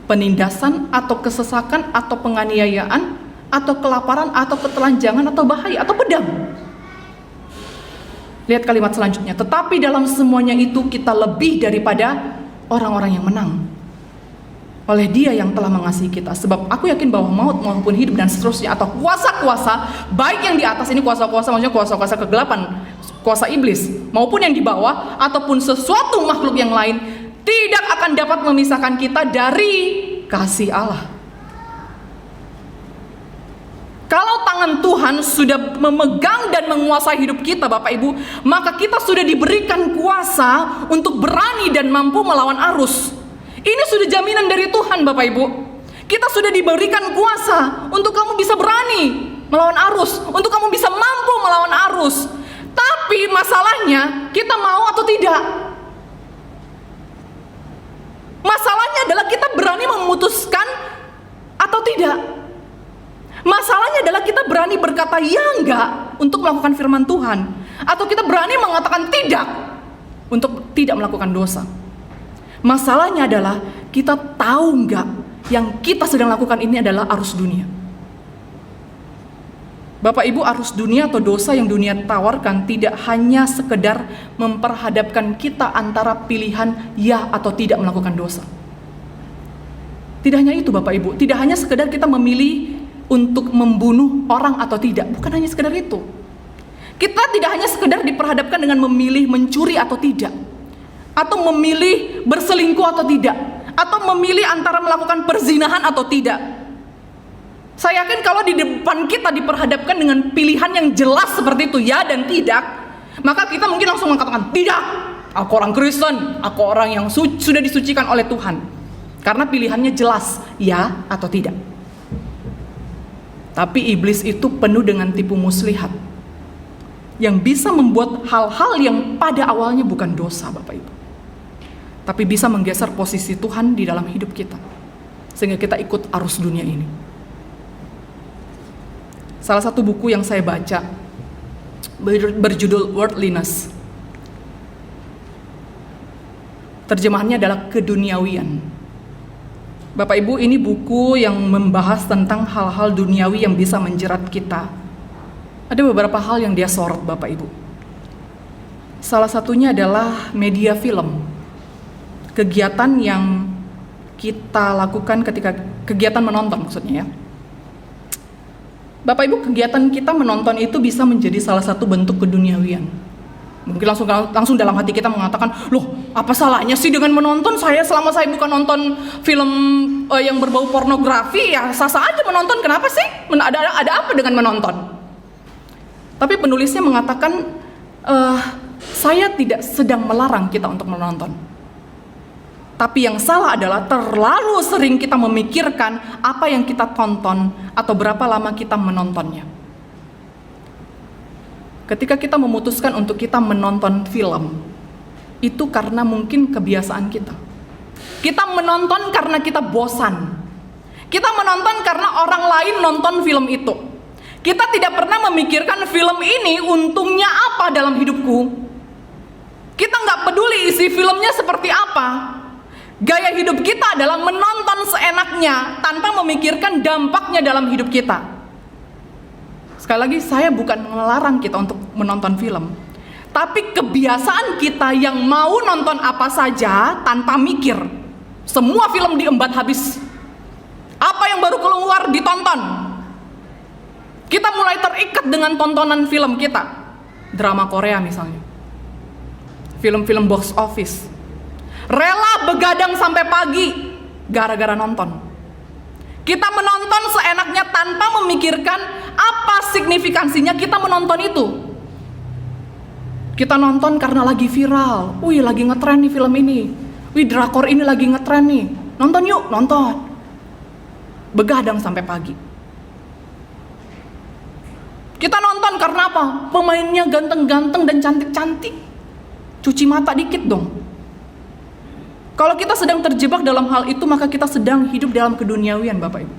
Penindasan atau kesesakan atau penganiayaan atau kelaparan atau ketelanjangan atau bahaya atau pedang? Lihat kalimat selanjutnya. Tetapi dalam semuanya itu kita lebih daripada orang-orang yang menang oleh Dia yang telah mengasihi kita. Sebab aku yakin bahwa maut maupun hidup dan seterusnya, atau kuasa-kuasa, baik yang di atas ini kuasa-kuasa, maksudnya kuasa-kuasa kegelapan, kuasa iblis, maupun yang di bawah, ataupun sesuatu makhluk yang lain, tidak akan dapat memisahkan kita dari kasih Allah. Kalau tangan Tuhan sudah memegang dan menguasai hidup kita Bapak Ibu, maka kita sudah diberikan kuasa untuk berani dan mampu melawan arus. Ini sudah jaminan dari Tuhan Bapak Ibu. Kita sudah diberikan kuasa untuk kamu bisa berani melawan arus, untuk kamu bisa mampu melawan arus. Tapi masalahnya, kita mau atau tidak? Masalahnya adalah kita berani memutuskan atau tidak. Masalahnya adalah kita berani berkata ya enggak untuk melakukan firman Tuhan, atau kita berani mengatakan tidak untuk tidak melakukan dosa. Masalahnya adalah kita tahu enggak yang kita sedang lakukan ini adalah arus dunia. Bapak Ibu, arus dunia atau dosa yang dunia tawarkan tidak hanya sekedar memperhadapkan kita antara pilihan ya atau tidak melakukan dosa. Tidak hanya itu Bapak Ibu, tidak hanya sekedar kita memilih untuk membunuh orang atau tidak, bukan hanya sekedar itu. Kita tidak hanya sekedar diperhadapkan dengan memilih mencuri atau tidak, atau memilih berselingkuh atau tidak, atau memilih antara melakukan perzinahan atau tidak. Saya yakin kalau di depan kita diperhadapkan dengan pilihan yang jelas seperti itu, ya dan tidak, maka kita mungkin langsung mengatakan, tidak, aku orang Kristen, aku orang yang sudah disucikan oleh Tuhan. Karena pilihannya jelas, ya atau tidak. Tapi iblis itu penuh dengan tipu muslihat. yang bisa membuat hal-hal yang pada awalnya bukan dosa, Bapak Ibu, tapi bisa menggeser posisi Tuhan di dalam hidup kita, sehingga kita ikut arus dunia ini. Salah satu buku yang saya baca berjudul Worldliness. Terjemahannya adalah keduniawian. Bapak Ibu, ini buku yang membahas tentang hal-hal duniawi yang bisa menjerat kita. Ada beberapa hal yang dia sorot, Bapak Ibu. Salah satunya adalah media film. Kegiatan yang kita lakukan ketika kegiatan menonton maksudnya ya. Bapak Ibu, kegiatan kita menonton itu bisa menjadi salah satu bentuk keduniawian. Mungkin langsung dalam hati kita mengatakan, loh apa salahnya sih dengan menonton? Selama saya bukan nonton film yang berbau pornografi, ya sah-sah aja menonton. Kenapa sih? Ada apa dengan menonton? Tapi penulisnya mengatakan, saya tidak sedang melarang kita untuk menonton. Tapi yang salah adalah terlalu sering kita memikirkan apa yang kita tonton atau berapa lama kita menontonnya. Ketika kita memutuskan untuk kita menonton film, itu karena mungkin kebiasaan kita. Kita menonton karena kita bosan. Kita menonton karena orang lain nonton film itu. Kita tidak pernah memikirkan film ini untungnya apa dalam hidupku. Kita nggak peduli isi filmnya seperti apa. Gaya hidup kita adalah menonton seenaknya tanpa memikirkan dampaknya dalam hidup kita. Sekali lagi, saya bukan melarang kita untuk menonton film, tapi kebiasaan kita yang mau nonton apa saja tanpa mikir. Semua film diembat habis. Apa yang baru keluar ditonton. Kita mulai terikat dengan tontonan film kita. Drama Korea misalnya, film-film box office. Rela begadang sampai pagi gara-gara nonton. Kita menonton seenaknya tanpa memikirkan apa signifikansinya kita menonton itu. Kita nonton karena lagi viral. Wih, lagi ngetren nih film ini. Wih, drakor ini lagi ngetren nih. Nonton yuk, nonton. Begadang sampai pagi. Kita nonton karena apa? Pemainnya ganteng-ganteng dan cantik-cantik. Cuci mata dikit dong. Kalau kita sedang terjebak dalam hal itu, maka kita sedang hidup dalam keduniawian, Bapak Ibu.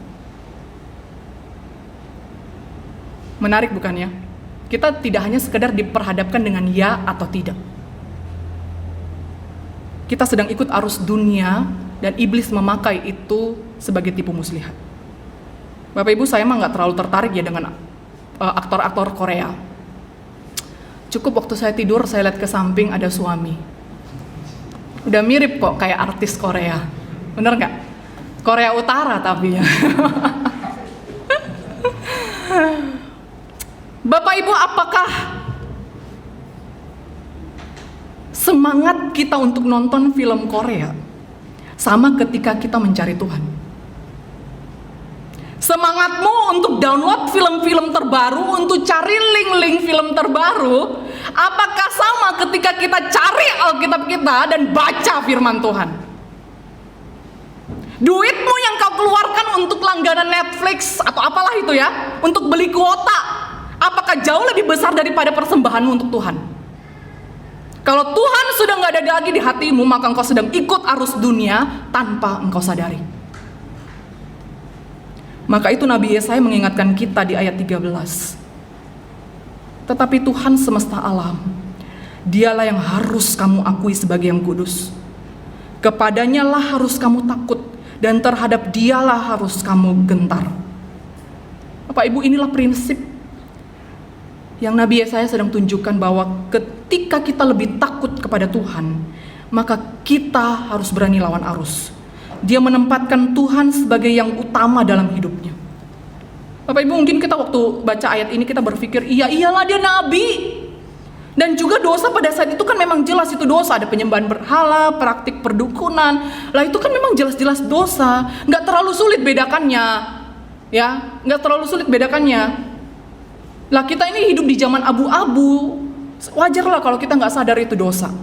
Menarik bukan ya? Kita tidak hanya sekedar diperhadapkan dengan ya atau tidak. Kita sedang ikut arus dunia dan iblis memakai itu sebagai tipu muslihat. Bapak Ibu, saya mah nggak terlalu tertarik ya dengan aktor-aktor Korea. Cukup waktu saya tidur, saya lihat ke samping ada suami. Udah mirip kok kayak artis Korea. Bener nggak? Korea Utara tapi ya. Bapak Ibu, apakah semangat kita untuk nonton film Korea sama ketika kita mencari Tuhan? Semangatmu untuk download film-film terbaru, untuk cari link-link film terbaru, apakah sama ketika kita cari Alkitab kita dan baca firman Tuhan? Duitmu yang kau keluarkan untuk langganan Netflix atau apalah itu ya, untuk beli kuota, apakah jauh lebih besar daripada persembahanmu untuk Tuhan? Kalau Tuhan sudah nggak ada lagi di hatimu, maka engkau sedang ikut arus dunia tanpa engkau sadari. Maka itu Nabi Yesaya mengingatkan kita di ayat 13. Tetapi Tuhan semesta alam, Dialah yang harus kamu akui sebagai yang kudus. Kepadanya lah harus kamu takut, dan terhadap Dialah harus kamu gentar. Bapak Ibu, inilah prinsip yang Nabi Yesaya sedang tunjukkan, bahwa ketika kita lebih takut kepada Tuhan, maka kita harus berani lawan arus. Dia menempatkan Tuhan sebagai yang utama dalam hidupnya. Bapak Ibu, mungkin kita waktu baca ayat ini kita berpikir, iyalah dia nabi. Dan juga dosa pada saat itu kan memang jelas itu dosa. Ada penyembahan berhala, praktik perdukunan. Lah itu kan memang jelas-jelas dosa. Nggak terlalu sulit bedakannya. Ya, nggak terlalu sulit bedakannya. Lah kita ini hidup di zaman abu-abu. Wajarlah kalau kita nggak sadar itu dosa.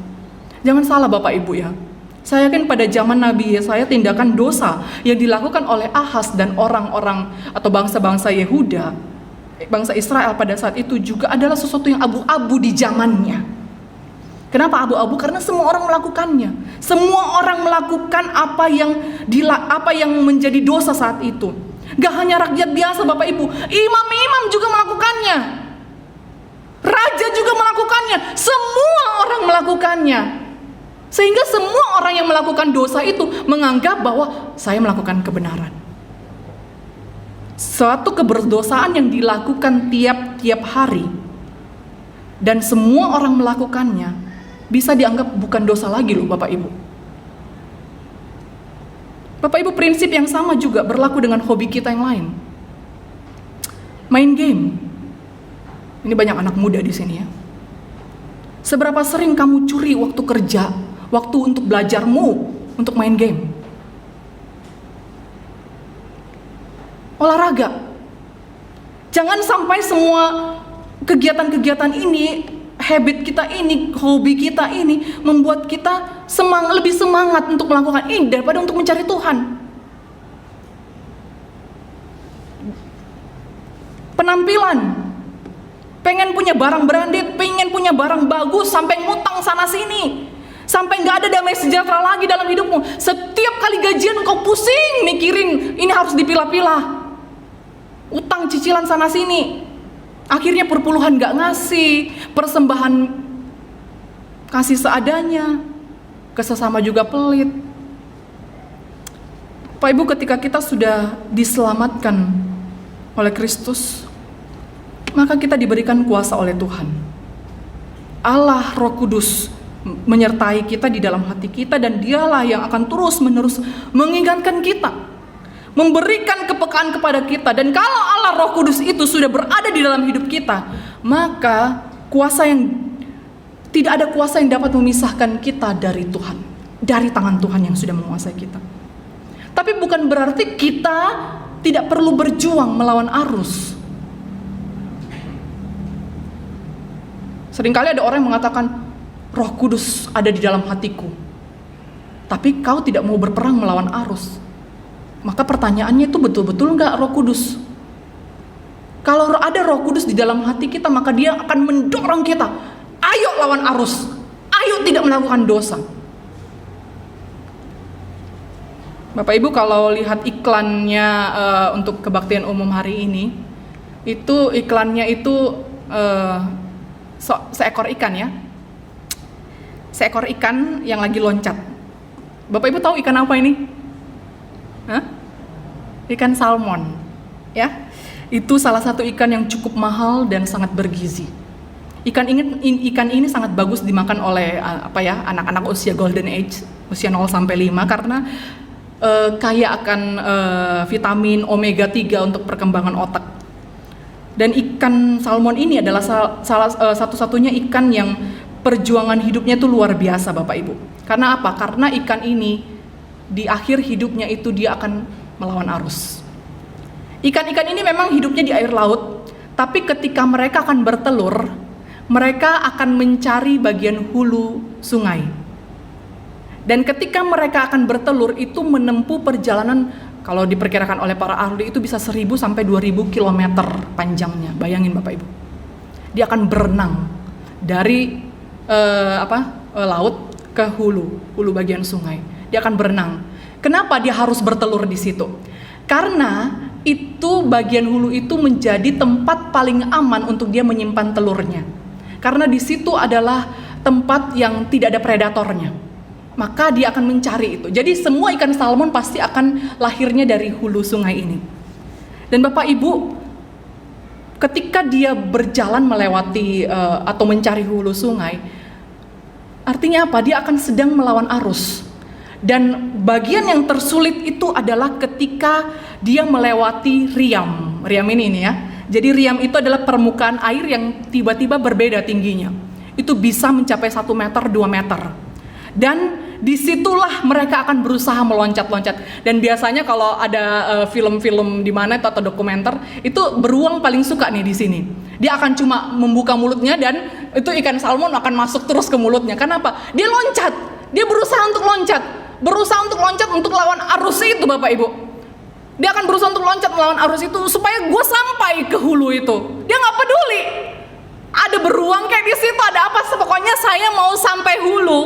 Jangan salah Bapak Ibu ya. Saya yakin pada zaman Nabi Yesaya tindakan dosa yang dilakukan oleh Ahaz dan orang-orang atau bangsa-bangsa Yehuda bangsa Israel pada saat itu juga adalah sesuatu yang abu-abu di zamannya. Kenapa abu-abu? Karena semua orang melakukannya. Semua orang melakukan apa yang menjadi dosa saat itu. Gak hanya rakyat biasa Bapak Ibu, imam-imam juga melakukannya. Raja juga melakukannya. Semua orang melakukannya. Sehingga semua orang yang melakukan dosa itu menganggap bahwa saya melakukan kebenaran. Suatu keberdosaan yang dilakukan tiap-tiap hari dan semua orang melakukannya bisa dianggap bukan dosa lagi loh Bapak Ibu. Bapak Ibu, prinsip yang sama juga berlaku dengan hobi kita yang lain. Main game. Ini banyak anak muda di sini ya. Seberapa sering kamu curi waktu kerja, waktu untuk belajarmu untuk main game? Olahraga. Jangan sampai semua kegiatan-kegiatan ini, habit kita ini, hobi kita ini membuat kita lebih semangat untuk melakukan ini daripada untuk mencari Tuhan. Penampilan, pengen punya barang branded, pengen punya barang bagus, sampai ngutang sana sini, sampai nggak ada damai sejahtera lagi dalam hidupmu. Setiap kali gajian kau pusing mikirin ini harus dipilah-pilah, utang cicilan sana sini. Akhirnya perpuluhan gak ngasih, persembahan kasih seadanya, ke sesama juga pelit. Bapak Ibu, ketika kita sudah diselamatkan oleh Kristus, maka kita diberikan kuasa oleh Tuhan. Allah Roh Kudus menyertai kita di dalam hati kita, dan Dialah yang akan terus-menerus mengingatkan kita, memberikan kepekaan kepada kita. Dan kalau Allah Roh Kudus itu sudah berada di dalam hidup kita, maka tidak ada kuasa yang dapat memisahkan kita dari Tuhan, dari tangan Tuhan yang sudah menguasai kita. Tapi bukan berarti kita tidak perlu berjuang melawan arus. Seringkali ada orang yang mengatakan, Roh Kudus ada di dalam hatiku, tapi kau tidak mau berperang melawan arus. Maka pertanyaannya itu betul-betul enggak Roh Kudus? Kalau ada Roh Kudus di dalam hati kita, maka Dia akan mendorong kita, ayo lawan arus, ayo tidak melakukan dosa. Bapak Ibu, kalau lihat iklannya untuk kebaktian umum hari ini, itu iklannya itu seekor ikan ya, seekor ikan yang lagi loncat. Bapak Ibu tahu ikan apa ini? Ikan salmon, ya. Itu salah satu ikan yang cukup mahal dan sangat bergizi. Ikan ini sangat bagus dimakan oleh anak-anak usia golden age, usia 0 sampai 5, karena kaya akan vitamin omega 3 untuk perkembangan otak. Dan ikan salmon ini adalah satu-satunya ikan yang perjuangan hidupnya itu luar biasa Bapak Ibu. Karena apa? Karena ikan ini di akhir hidupnya itu dia akan melawan arus. Ikan-ikan ini memang hidupnya di air laut, tapi ketika mereka akan bertelur, mereka akan mencari bagian hulu sungai. Dan ketika mereka akan bertelur itu menempuh perjalanan, kalau diperkirakan oleh para ahli itu bisa 1.000 sampai 2.000 km panjangnya. Bayangin Bapak Ibu. Dia akan berenang dari laut ke hulu bagian sungai. Dia akan berenang. Kenapa dia harus bertelur di situ? Karena itu bagian hulu itu menjadi tempat paling aman untuk dia menyimpan telurnya. Karena di situ adalah tempat yang tidak ada predatornya. Maka dia akan mencari itu. Jadi semua ikan salmon pasti akan lahirnya dari hulu sungai ini. Dan Bapak Ibu, ketika dia berjalan melewati atau mencari hulu sungai, artinya apa? Dia akan sedang melawan arus. Dan bagian yang tersulit itu adalah ketika dia melewati riam. Riam ini ya. Jadi riam itu adalah permukaan air yang tiba-tiba berbeda tingginya. Itu bisa mencapai 1 meter, 2 meter. Dan disitulah mereka akan berusaha meloncat-loncat. Dan biasanya kalau ada film-film di mana itu atau dokumenter, itu beruang paling suka nih di sini. Dia akan cuma membuka mulutnya dan itu ikan salmon akan masuk terus ke mulutnya. Kenapa? Dia loncat. Dia berusaha untuk loncat untuk lawan arus itu Bapak Ibu. Dia akan berusaha untuk loncat melawan arus itu supaya gue sampai ke hulu itu. Dia nggak peduli. Ada beruang kayak di situ, ada apa? Pokoknya saya mau sampai hulu.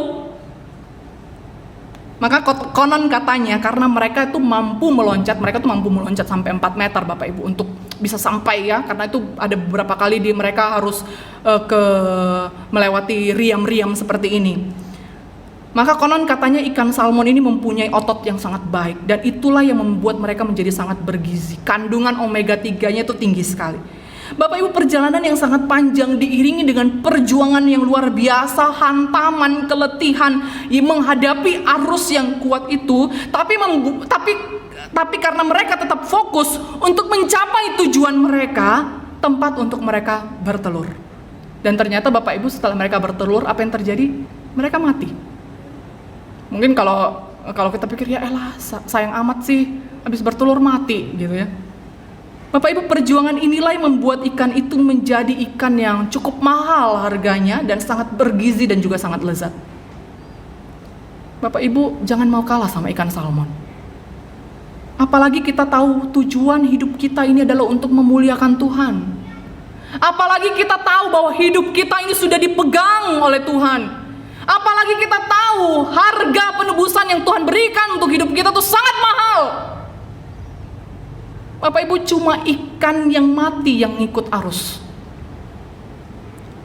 Maka konon katanya karena mereka itu mampu meloncat sampai 4 meter Bapak Ibu untuk bisa sampai ya. Karena itu ada beberapa kali mereka harus melewati riam-riam seperti ini. Maka konon katanya ikan salmon ini mempunyai otot yang sangat baik, dan itulah yang membuat mereka menjadi sangat bergizi. Kandungan omega 3-nya itu tinggi sekali. Bapak Ibu, perjalanan yang sangat panjang diiringi dengan perjuangan yang luar biasa, hantaman, keletihan, menghadapi arus yang kuat itu, tapi karena mereka tetap fokus untuk mencapai tujuan mereka, tempat untuk mereka bertelur. Dan ternyata Bapak Ibu, setelah mereka bertelur, apa yang terjadi? Mereka mati. Mungkin kalau kita pikir ya elah sayang amat sih habis bertelur mati gitu ya. Bapak Ibu, perjuangan inilah yang membuat ikan itu menjadi ikan yang cukup mahal harganya dan sangat bergizi dan juga sangat lezat. Bapak Ibu, jangan mau kalah sama ikan salmon. Apalagi kita tahu tujuan hidup kita ini adalah untuk memuliakan Tuhan. Apalagi kita tahu bahwa hidup kita ini sudah dipegang oleh Tuhan. Apalagi kita tahu harga penebusan yang Tuhan berikan untuk hidup kita itu sangat mahal. Bapak Ibu, cuma ikan yang mati yang ikut arus.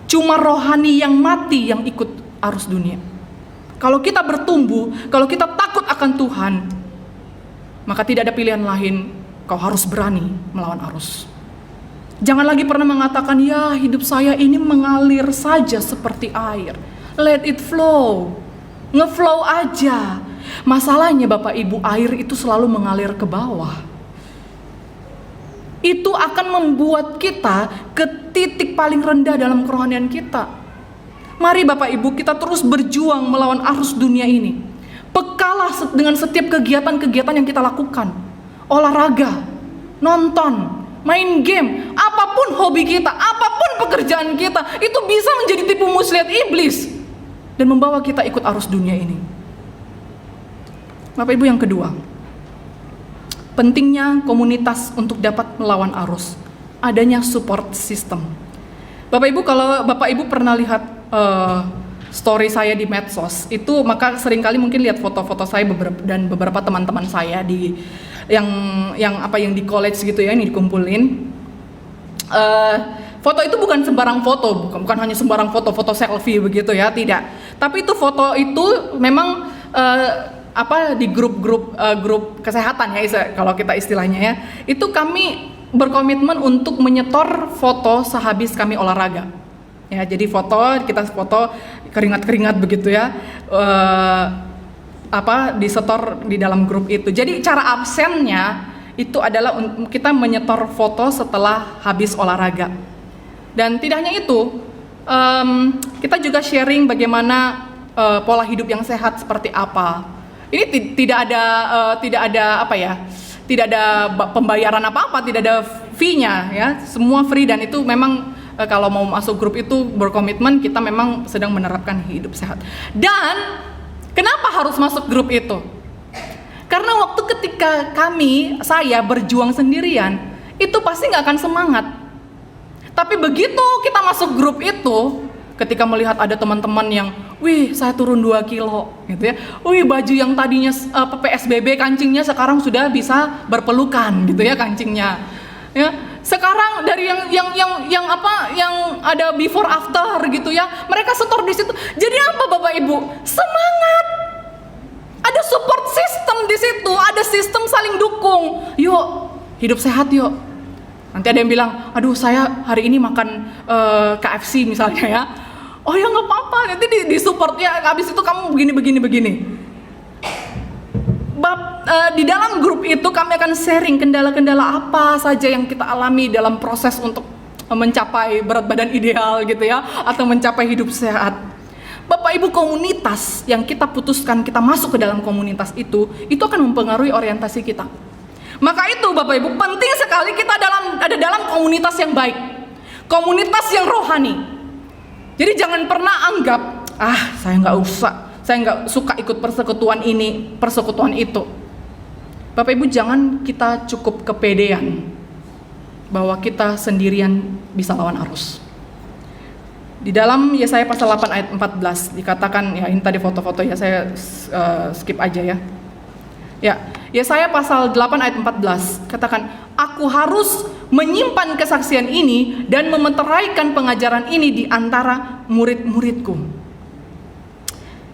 Cuma rohani yang mati yang ikut arus dunia. Kalau kita bertumbuh, kalau kita takut akan Tuhan, maka tidak ada pilihan lain, kau harus berani melawan arus. Jangan lagi pernah mengatakan, ya hidup saya ini mengalir saja seperti air. Let it flow, ngeflow aja. Masalahnya Bapak Ibu, air itu selalu mengalir ke bawah. Itu akan membuat kita ke titik paling rendah dalam kerohanian kita. Mari Bapak Ibu, kita terus berjuang melawan arus dunia ini. Pekalah dengan setiap kegiatan-kegiatan yang kita lakukan. Olahraga, nonton, main game, apapun hobi kita, apapun pekerjaan kita, itu bisa menjadi tipu muslihat iblis dan membawa kita ikut arus dunia ini. Bapak Ibu, yang kedua, pentingnya komunitas untuk dapat melawan arus, adanya support system. Bapak Ibu, kalau Bapak Ibu pernah lihat story saya di medsos, itu maka seringkali mungkin lihat foto-foto saya dan beberapa teman-teman saya di yang di college gitu ya, ini dikumpulin. Foto itu bukan sembarang foto, bukan hanya sembarang foto selfie begitu ya, tidak. Tapi itu foto itu memang di grup kesehatan ya, kalau kita istilahnya ya. Itu kami berkomitmen untuk menyetor foto sehabis kami olahraga. Ya, jadi kita foto keringat-keringat begitu ya. Disetor di dalam grup itu. Jadi cara absennya itu adalah kita menyetor foto setelah habis olahraga. Dan tidak hanya itu, kita juga sharing bagaimana pola hidup yang sehat seperti apa. Ini tidak ada pembayaran apa-apa, tidak ada fee-nya ya, semua free. Dan itu memang kalau mau masuk grup itu berkomitmen kita memang sedang menerapkan hidup sehat. Dan kenapa harus masuk grup itu? Karena waktu ketika saya berjuang sendirian, itu pasti nggak akan semangat. Tapi begitu kita masuk grup itu, ketika melihat ada teman-teman yang, wih saya turun 2 kilo, gitu ya, wih baju yang tadinya PSBB kancingnya sekarang sudah bisa berpelukan, gitu ya kancingnya, ya. Sekarang dari yang ada before after gitu ya, mereka setor di situ. Jadi apa Bapak Ibu? Semangat. Ada support system di situ, ada sistem saling dukung. Yuk, hidup sehat yuk. Nanti ada yang bilang, aduh saya hari ini makan KFC misalnya ya. Oh ya nggak apa-apa, nanti di support ya. Habis itu kamu begini. Di dalam grup itu kami akan sharing kendala-kendala apa saja yang kita alami dalam proses untuk mencapai berat badan ideal gitu ya, atau mencapai hidup sehat. Bapak Ibu, komunitas yang kita putuskan kita masuk ke dalam komunitas itu akan mempengaruhi orientasi kita. Maka itu Bapak Ibu, penting sekali kita ada dalam komunitas yang baik, komunitas yang rohani. Jadi jangan pernah anggap, saya nggak suka ikut persekutuan ini, persekutuan itu. Bapak Ibu, jangan kita cukup kepedean bahwa kita sendirian bisa lawan arus. Di dalam Yesaya pasal 8 ayat 14 dikatakan, ya ini tadi foto-foto ya, saya skip aja ya. Ya, Yesaya pasal 8 ayat 14 katakan, aku harus menyimpan kesaksian ini dan memeteraikan pengajaran ini di antara murid-muridku.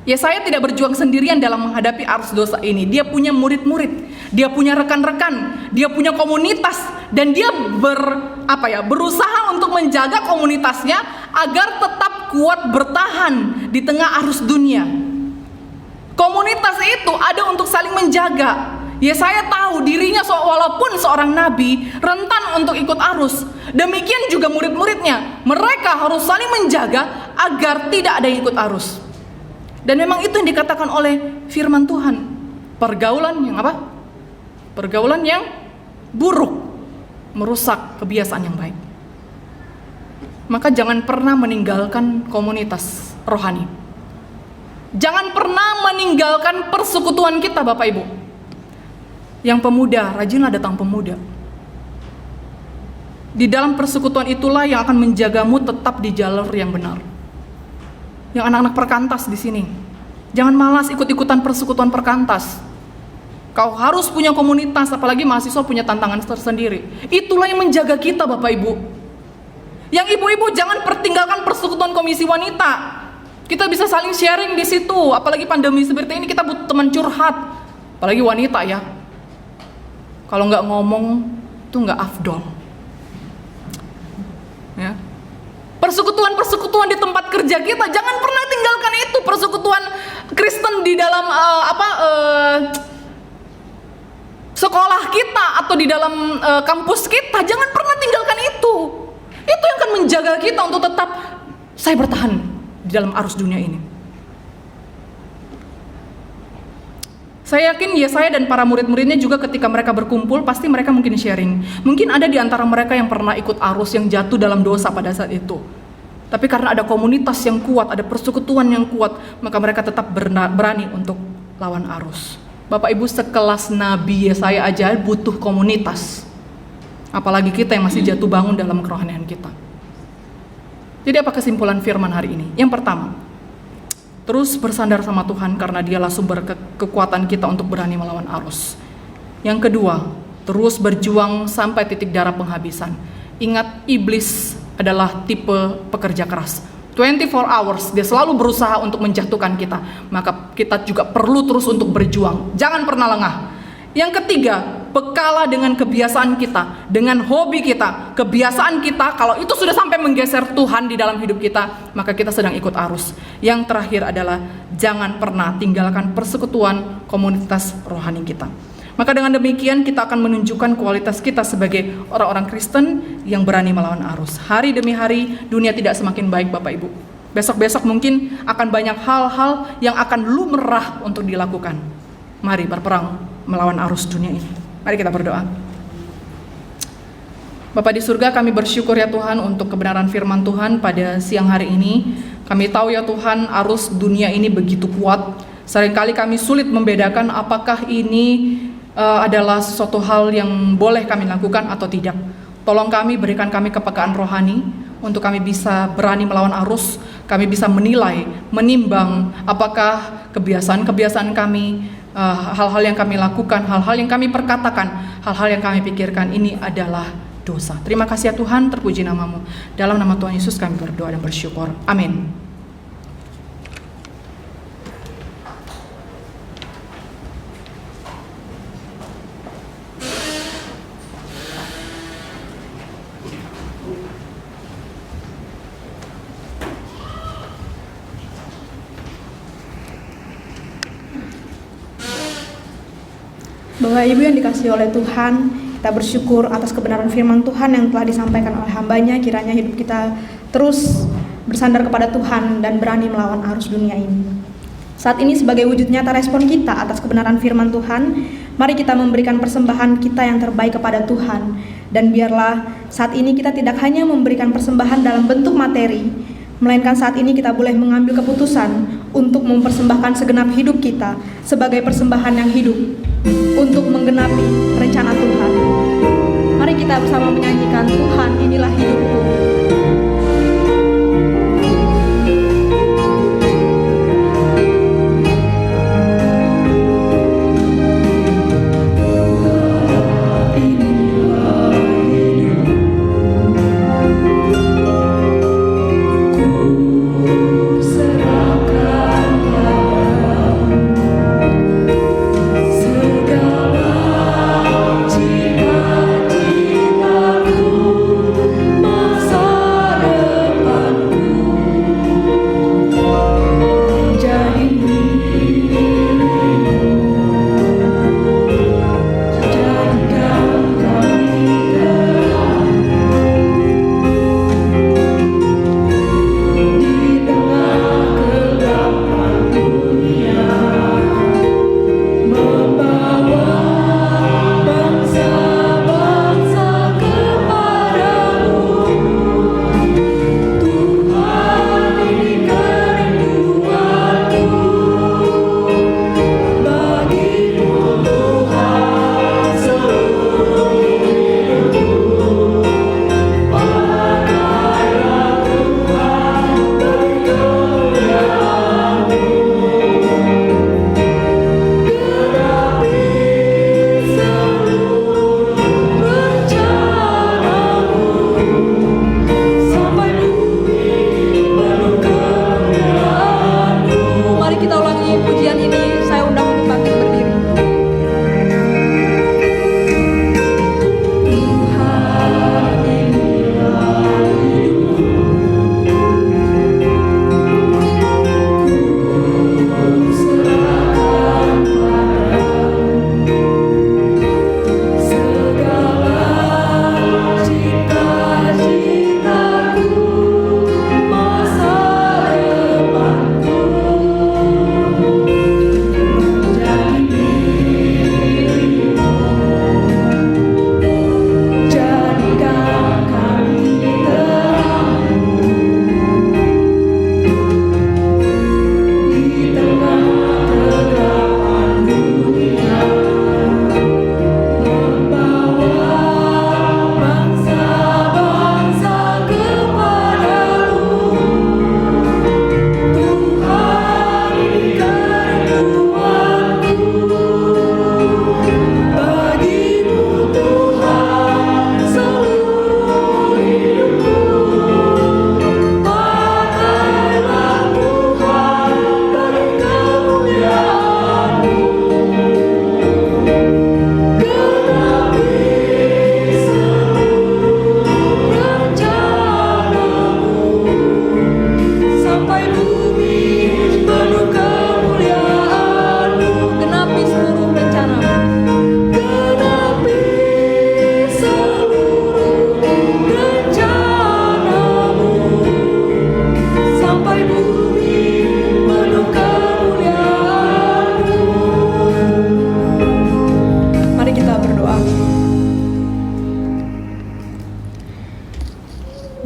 Yesaya tidak berjuang sendirian dalam menghadapi arus dosa ini. Dia punya murid-murid, dia punya rekan-rekan, dia punya komunitas, dan dia berusaha untuk menjaga komunitasnya agar tetap kuat bertahan di tengah arus dunia. Komunitas itu ada untuk saling menjaga. Yesaya tahu dirinya walaupun seorang nabi rentan untuk ikut arus. Demikian juga murid-muridnya. Mereka harus saling menjaga agar tidak ada yang ikut arus. Dan memang itu yang dikatakan oleh firman Tuhan. Pergaulan yang apa? Pergaulan yang buruk merusak kebiasaan yang baik. Maka jangan pernah meninggalkan komunitas rohani. Jangan pernah meninggalkan persekutuan kita, Bapak Ibu. Yang pemuda, rajinlah datang pemuda. Di dalam persekutuan itulah yang akan menjagamu tetap di jalur yang benar. Yang anak-anak perkantas di sini, jangan malas ikut-ikutan persekutuan perkantas. Kau harus punya komunitas, apalagi mahasiswa punya tantangan tersendiri. Itulah yang menjaga kita, Bapak Ibu. Yang ibu-ibu jangan pertinggalkan persekutuan komisi wanita. Kita bisa saling sharing di situ, apalagi pandemi seperti ini kita butuh teman curhat. Apalagi wanita ya. Kalau nggak ngomong itu nggak afdol. Ya. Persekutuan-persekutuan di tempat kerja kita, jangan pernah tinggalkan itu. Persekutuan Kristen di dalam sekolah kita atau di dalam kampus kita, jangan pernah tinggalkan itu. Itu yang akan menjaga kita untuk tetap saya bertahan di dalam arus dunia ini. Saya yakin Yesaya dan para murid-muridnya juga ketika mereka berkumpul, pasti mereka mungkin sharing. Mungkin ada di antara mereka yang pernah ikut arus yang jatuh dalam dosa pada saat itu. Tapi karena ada komunitas yang kuat, ada persekutuan yang kuat, maka mereka tetap berani untuk lawan arus. Bapak Ibu, sekelas Nabi Yesaya aja butuh komunitas. Apalagi kita yang masih jatuh bangun dalam kerohanian kita. Jadi apa kesimpulan firman hari ini? Yang pertama, terus bersandar sama Tuhan karena Dialah sumber kekuatan kita untuk berani melawan arus. Yang kedua, terus berjuang sampai titik darah penghabisan. Ingat, iblis adalah tipe pekerja keras. 24 hours, dia selalu berusaha untuk menjatuhkan kita. Maka kita juga perlu terus untuk berjuang. Jangan pernah lengah. Yang ketiga, bekalah dengan kebiasaan kita, dengan hobi kita, kebiasaan kita. Kalau itu sudah sampai menggeser Tuhan di dalam hidup kita, maka kita sedang ikut arus. Yang terakhir adalah jangan pernah tinggalkan persekutuan komunitas rohani kita. Maka dengan demikian kita akan menunjukkan kualitas kita sebagai orang-orang Kristen yang berani melawan arus. Hari demi hari dunia tidak semakin baik, Bapak Ibu. Besok-besok mungkin akan banyak hal-hal yang akan lumrah untuk dilakukan. Mari berperang melawan arus dunia ini. Mari kita berdoa. Bapa di surga, kami bersyukur ya Tuhan untuk kebenaran firman Tuhan pada siang hari ini. Kami tahu ya Tuhan, arus dunia ini begitu kuat. Seringkali kami sulit membedakan apakah ini adalah sesuatu hal yang boleh kami lakukan atau tidak. Tolong kami, berikan kami kepekaan rohani untuk kami bisa berani melawan arus. Kami bisa menilai, menimbang apakah kebiasaan-kebiasaan kami, hal-hal yang kami lakukan, hal-hal yang kami perkatakan, hal-hal yang kami pikirkan ini adalah dosa. Terima kasih ya Tuhan, terpuji namamu. Dalam nama Tuhan Yesus kami berdoa dan bersyukur. Amin. Bapak Ibu yang dikasihi oleh Tuhan, kita bersyukur atas kebenaran firman Tuhan yang telah disampaikan oleh hambanya. Kiranya hidup kita terus bersandar kepada Tuhan dan berani melawan arus dunia ini. Saat ini sebagai wujud nyata respon kita atas kebenaran firman Tuhan, mari kita memberikan persembahan kita yang terbaik kepada Tuhan. Dan biarlah saat ini kita tidak hanya memberikan persembahan dalam bentuk materi, melainkan saat ini kita boleh mengambil keputusan untuk mempersembahkan segenap hidup kita sebagai persembahan yang hidup untuk menggenapi rencana Tuhan. Mari kita bersama menyanyikan Tuhan inilah hidupku.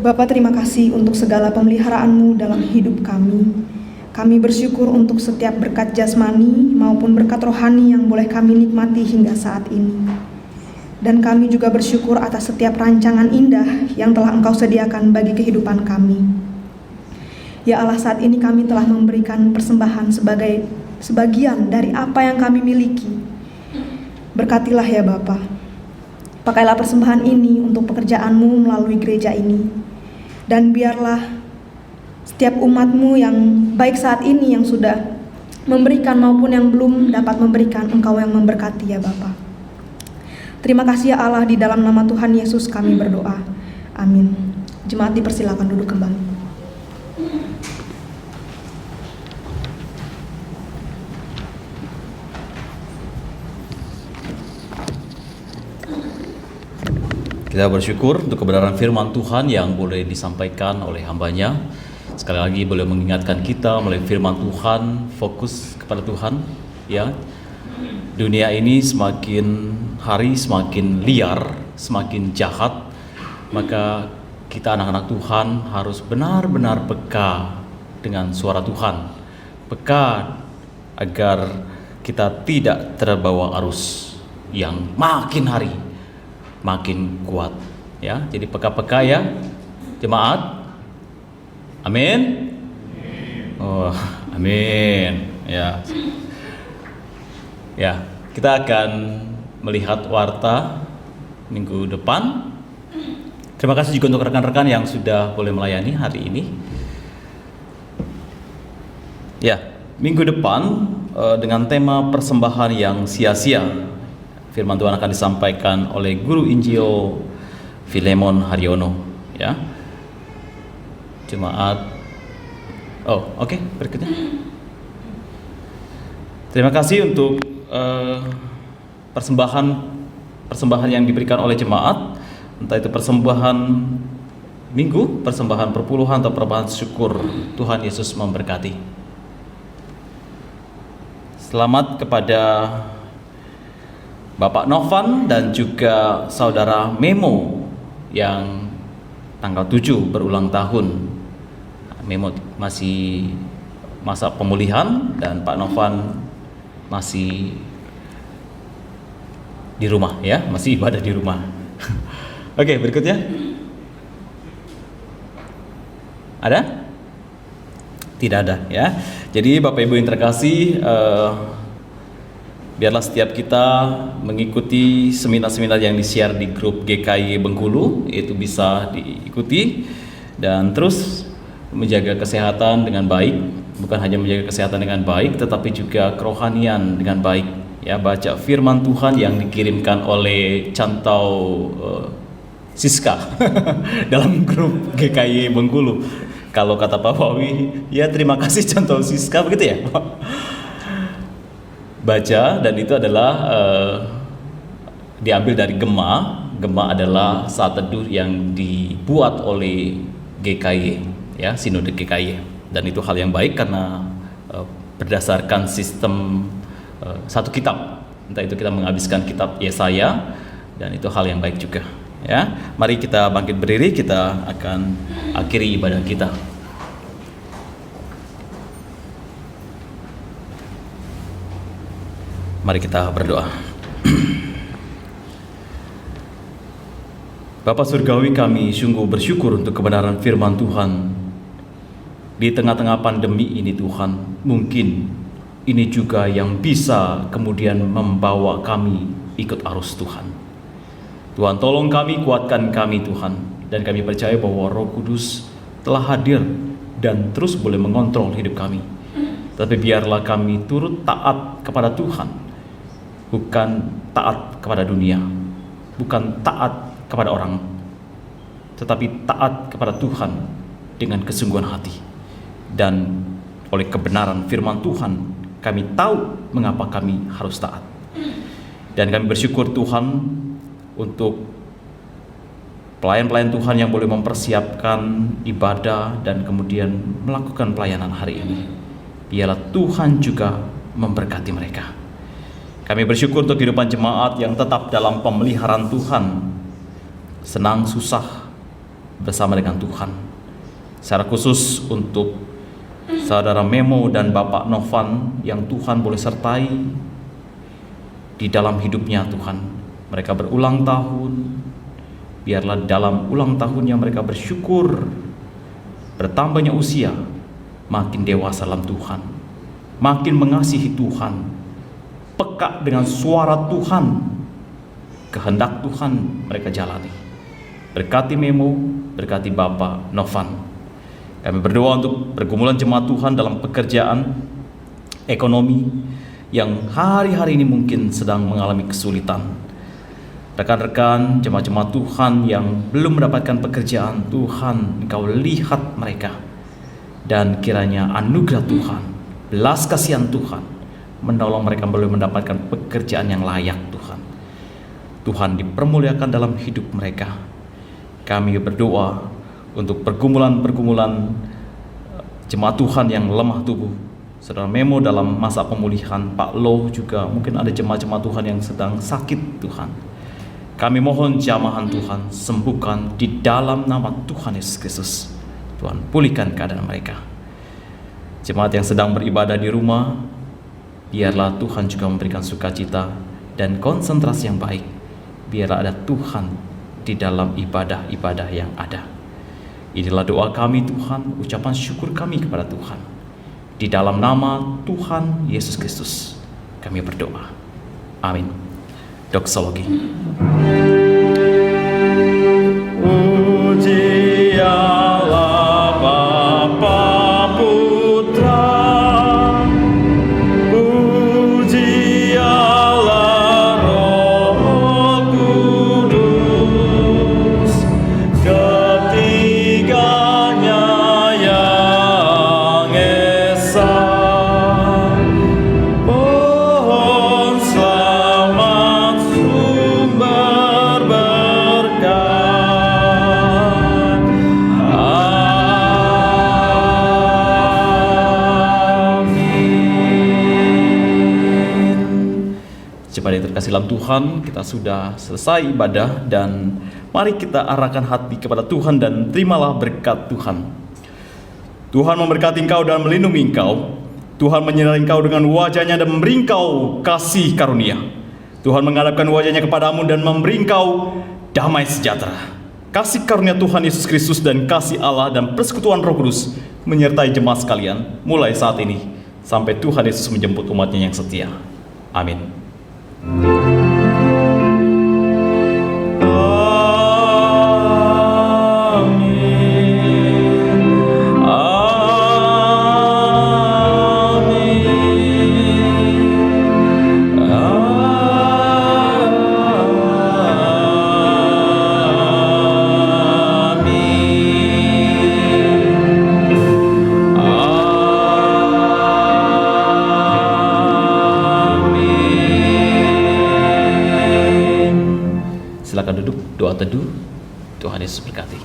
Bapa, terima kasih untuk segala pemeliharaan-Mu dalam hidup kami. Kami bersyukur untuk setiap berkat jasmani maupun berkat rohani yang boleh kami nikmati hingga saat ini. Dan kami juga bersyukur atas setiap rancangan indah yang telah Engkau sediakan bagi kehidupan kami. Ya Allah, saat ini kami telah memberikan persembahan sebagai sebagian dari apa yang kami miliki. Berkatilah ya Bapa. Pakailah persembahan ini untuk pekerjaan-Mu melalui gereja ini. Dan biarlah setiap umat-Mu yang baik saat ini yang sudah memberikan maupun yang belum dapat memberikan, Engkau yang memberkati ya Bapa. Terima kasih ya Allah, di dalam nama Tuhan Yesus kami berdoa. Amin. Jemaat dipersilakan duduk kembali. Kita bersyukur untuk kebenaran firman Tuhan yang boleh disampaikan oleh hamba-Nya. Sekali lagi boleh mengingatkan kita melalui firman Tuhan, fokus kepada Tuhan. Ya, dunia ini semakin hari semakin liar, semakin jahat. Maka kita anak-anak Tuhan harus benar-benar peka dengan suara Tuhan. Peka agar kita tidak terbawa arus yang makin hari makin kuat, ya. Jadi peka-peka ya jemaat. Amin. Oh, amin. Ya. Ya, kita akan melihat warta minggu depan. Terima kasih juga untuk rekan-rekan yang sudah boleh melayani hari ini. Ya, minggu depan dengan tema persembahan yang sia-sia. Firman Tuhan akan disampaikan oleh Guru Injil Filemon Haryono, ya. Jemaat. Oh, oke, berikutnya. Terima kasih untuk persembahan yang diberikan oleh jemaat, entah itu persembahan minggu, persembahan perpuluhan atau persembahan syukur. Tuhan Yesus memberkati. Selamat kepada Bapak Novan dan juga Saudara Memo yang tanggal 7 berulang tahun. Memo masih masa pemulihan dan Pak Novan masih di rumah, ya, masih ibadah di rumah. Oke, berikutnya. Ada? Tidak ada, ya. Jadi Bapak Ibu yang terkasih, biarlah setiap kita mengikuti seminar-seminar yang di-share di grup GKI Bengkulu, itu bisa diikuti dan terus menjaga kesehatan dengan baik. Bukan hanya menjaga kesehatan dengan baik, tetapi juga kerohanian dengan baik. Ya, baca firman Tuhan yang dikirimkan oleh Cantau Siska dalam grup GKI Bengkulu. Kalau kata Pak Wawi, ya terima kasih Cantau Siska, begitu ya. Baca, dan itu adalah diambil dari Gema. Gema adalah saat teduh yang dibuat oleh GKI, ya, Sinode GKI, dan itu hal yang baik karena berdasarkan sistem satu kitab. Entah itu kita menghabiskan kitab Yesaya, dan itu hal yang baik juga, ya. Mari kita bangkit berdiri, kita akan akhiri ibadah kita. Mari kita berdoa. Bapa Surgawi, kami sungguh bersyukur untuk kebenaran firman Tuhan. Di tengah-tengah pandemi ini Tuhan, mungkin ini juga yang bisa kemudian membawa kami ikut arus Tuhan. Tuhan, tolong kami, kuatkan kami Tuhan, dan kami percaya bahwa Roh Kudus telah hadir dan terus boleh mengontrol hidup kami. Tapi biarlah kami turut taat kepada Tuhan, bukan taat kepada dunia, bukan taat kepada orang, tetapi taat kepada Tuhan dengan kesungguhan hati. Dan oleh kebenaran firman Tuhan, kami tahu mengapa kami harus taat. Dan kami bersyukur Tuhan untuk pelayan-pelayan Tuhan yang boleh mempersiapkan ibadah dan kemudian melakukan pelayanan hari ini. Biarlah Tuhan juga memberkati mereka. Kami bersyukur untuk kehidupan jemaat yang tetap dalam pemeliharaan Tuhan, senang susah bersama dengan Tuhan. Secara khusus untuk Saudara Memo dan Bapak Novan yang Tuhan boleh sertai di dalam hidupnya Tuhan. Mereka berulang tahun, biarlah dalam ulang tahunnya mereka bersyukur, bertambahnya usia, makin dewasa dalam Tuhan, makin mengasihi Tuhan, peka dengan suara Tuhan, kehendak Tuhan mereka jalani. Berkati Memo, berkati Bapak Novan. Kami berdoa untuk pergumulan jemaat Tuhan dalam pekerjaan, ekonomi yang hari-hari ini mungkin sedang mengalami kesulitan. Rekan-rekan jemaat-jemaat Tuhan yang belum mendapatkan pekerjaan, Tuhan Engkau lihat mereka, dan kiranya anugerah Tuhan, belas kasihan Tuhan menolong mereka boleh mendapatkan pekerjaan yang layak Tuhan. Tuhan dipermuliakan dalam hidup mereka. Kami berdoa untuk pergumulan-pergumulan jemaat Tuhan yang lemah tubuh. Saudara Memo dalam masa pemulihan, Pak Loh juga mungkin ada jemaat-jemaat Tuhan yang sedang sakit Tuhan. Kami mohon jamahan Tuhan, sembuhkan di dalam nama Tuhan Yesus Kristus. Tuhan pulihkan keadaan mereka. Jemaat yang sedang beribadah di rumah, Biarlah Tuhan juga memberikan sukacita dan konsentrasi yang baik. Biarlah ada Tuhan di dalam ibadah-ibadah yang ada. Inilah doa kami Tuhan, ucapan syukur kami kepada Tuhan. Di dalam nama Tuhan Yesus Kristus kami berdoa. Amin. Doksologi. Puji Allah Bapa Putra, puji Allah Roh Kudus, ketiganya yang esa. Pohon selamat sumber berkat. Amin. Jemaat yang terkasih dalam Tuhan, kita sudah selesai ibadah dan mari kita arahkan hati kepada Tuhan dan terimalah berkat Tuhan. Tuhan memberkati engkau dan melindungi engkau. Tuhan menyinari engkau dengan wajahnya dan memberi engkau kasih karunia. Tuhan menghadapkan wajahnya kepadamu dan memberi engkau damai sejahtera. Kasih karunia Tuhan Yesus Kristus dan kasih Allah dan persekutuan Roh Kudus menyertai jemaat sekalian mulai saat ini sampai Tuhan Yesus menjemput umatnya yang setia. Amin. Silakan duduk, doa teduh. Tuhan Yesus berkati.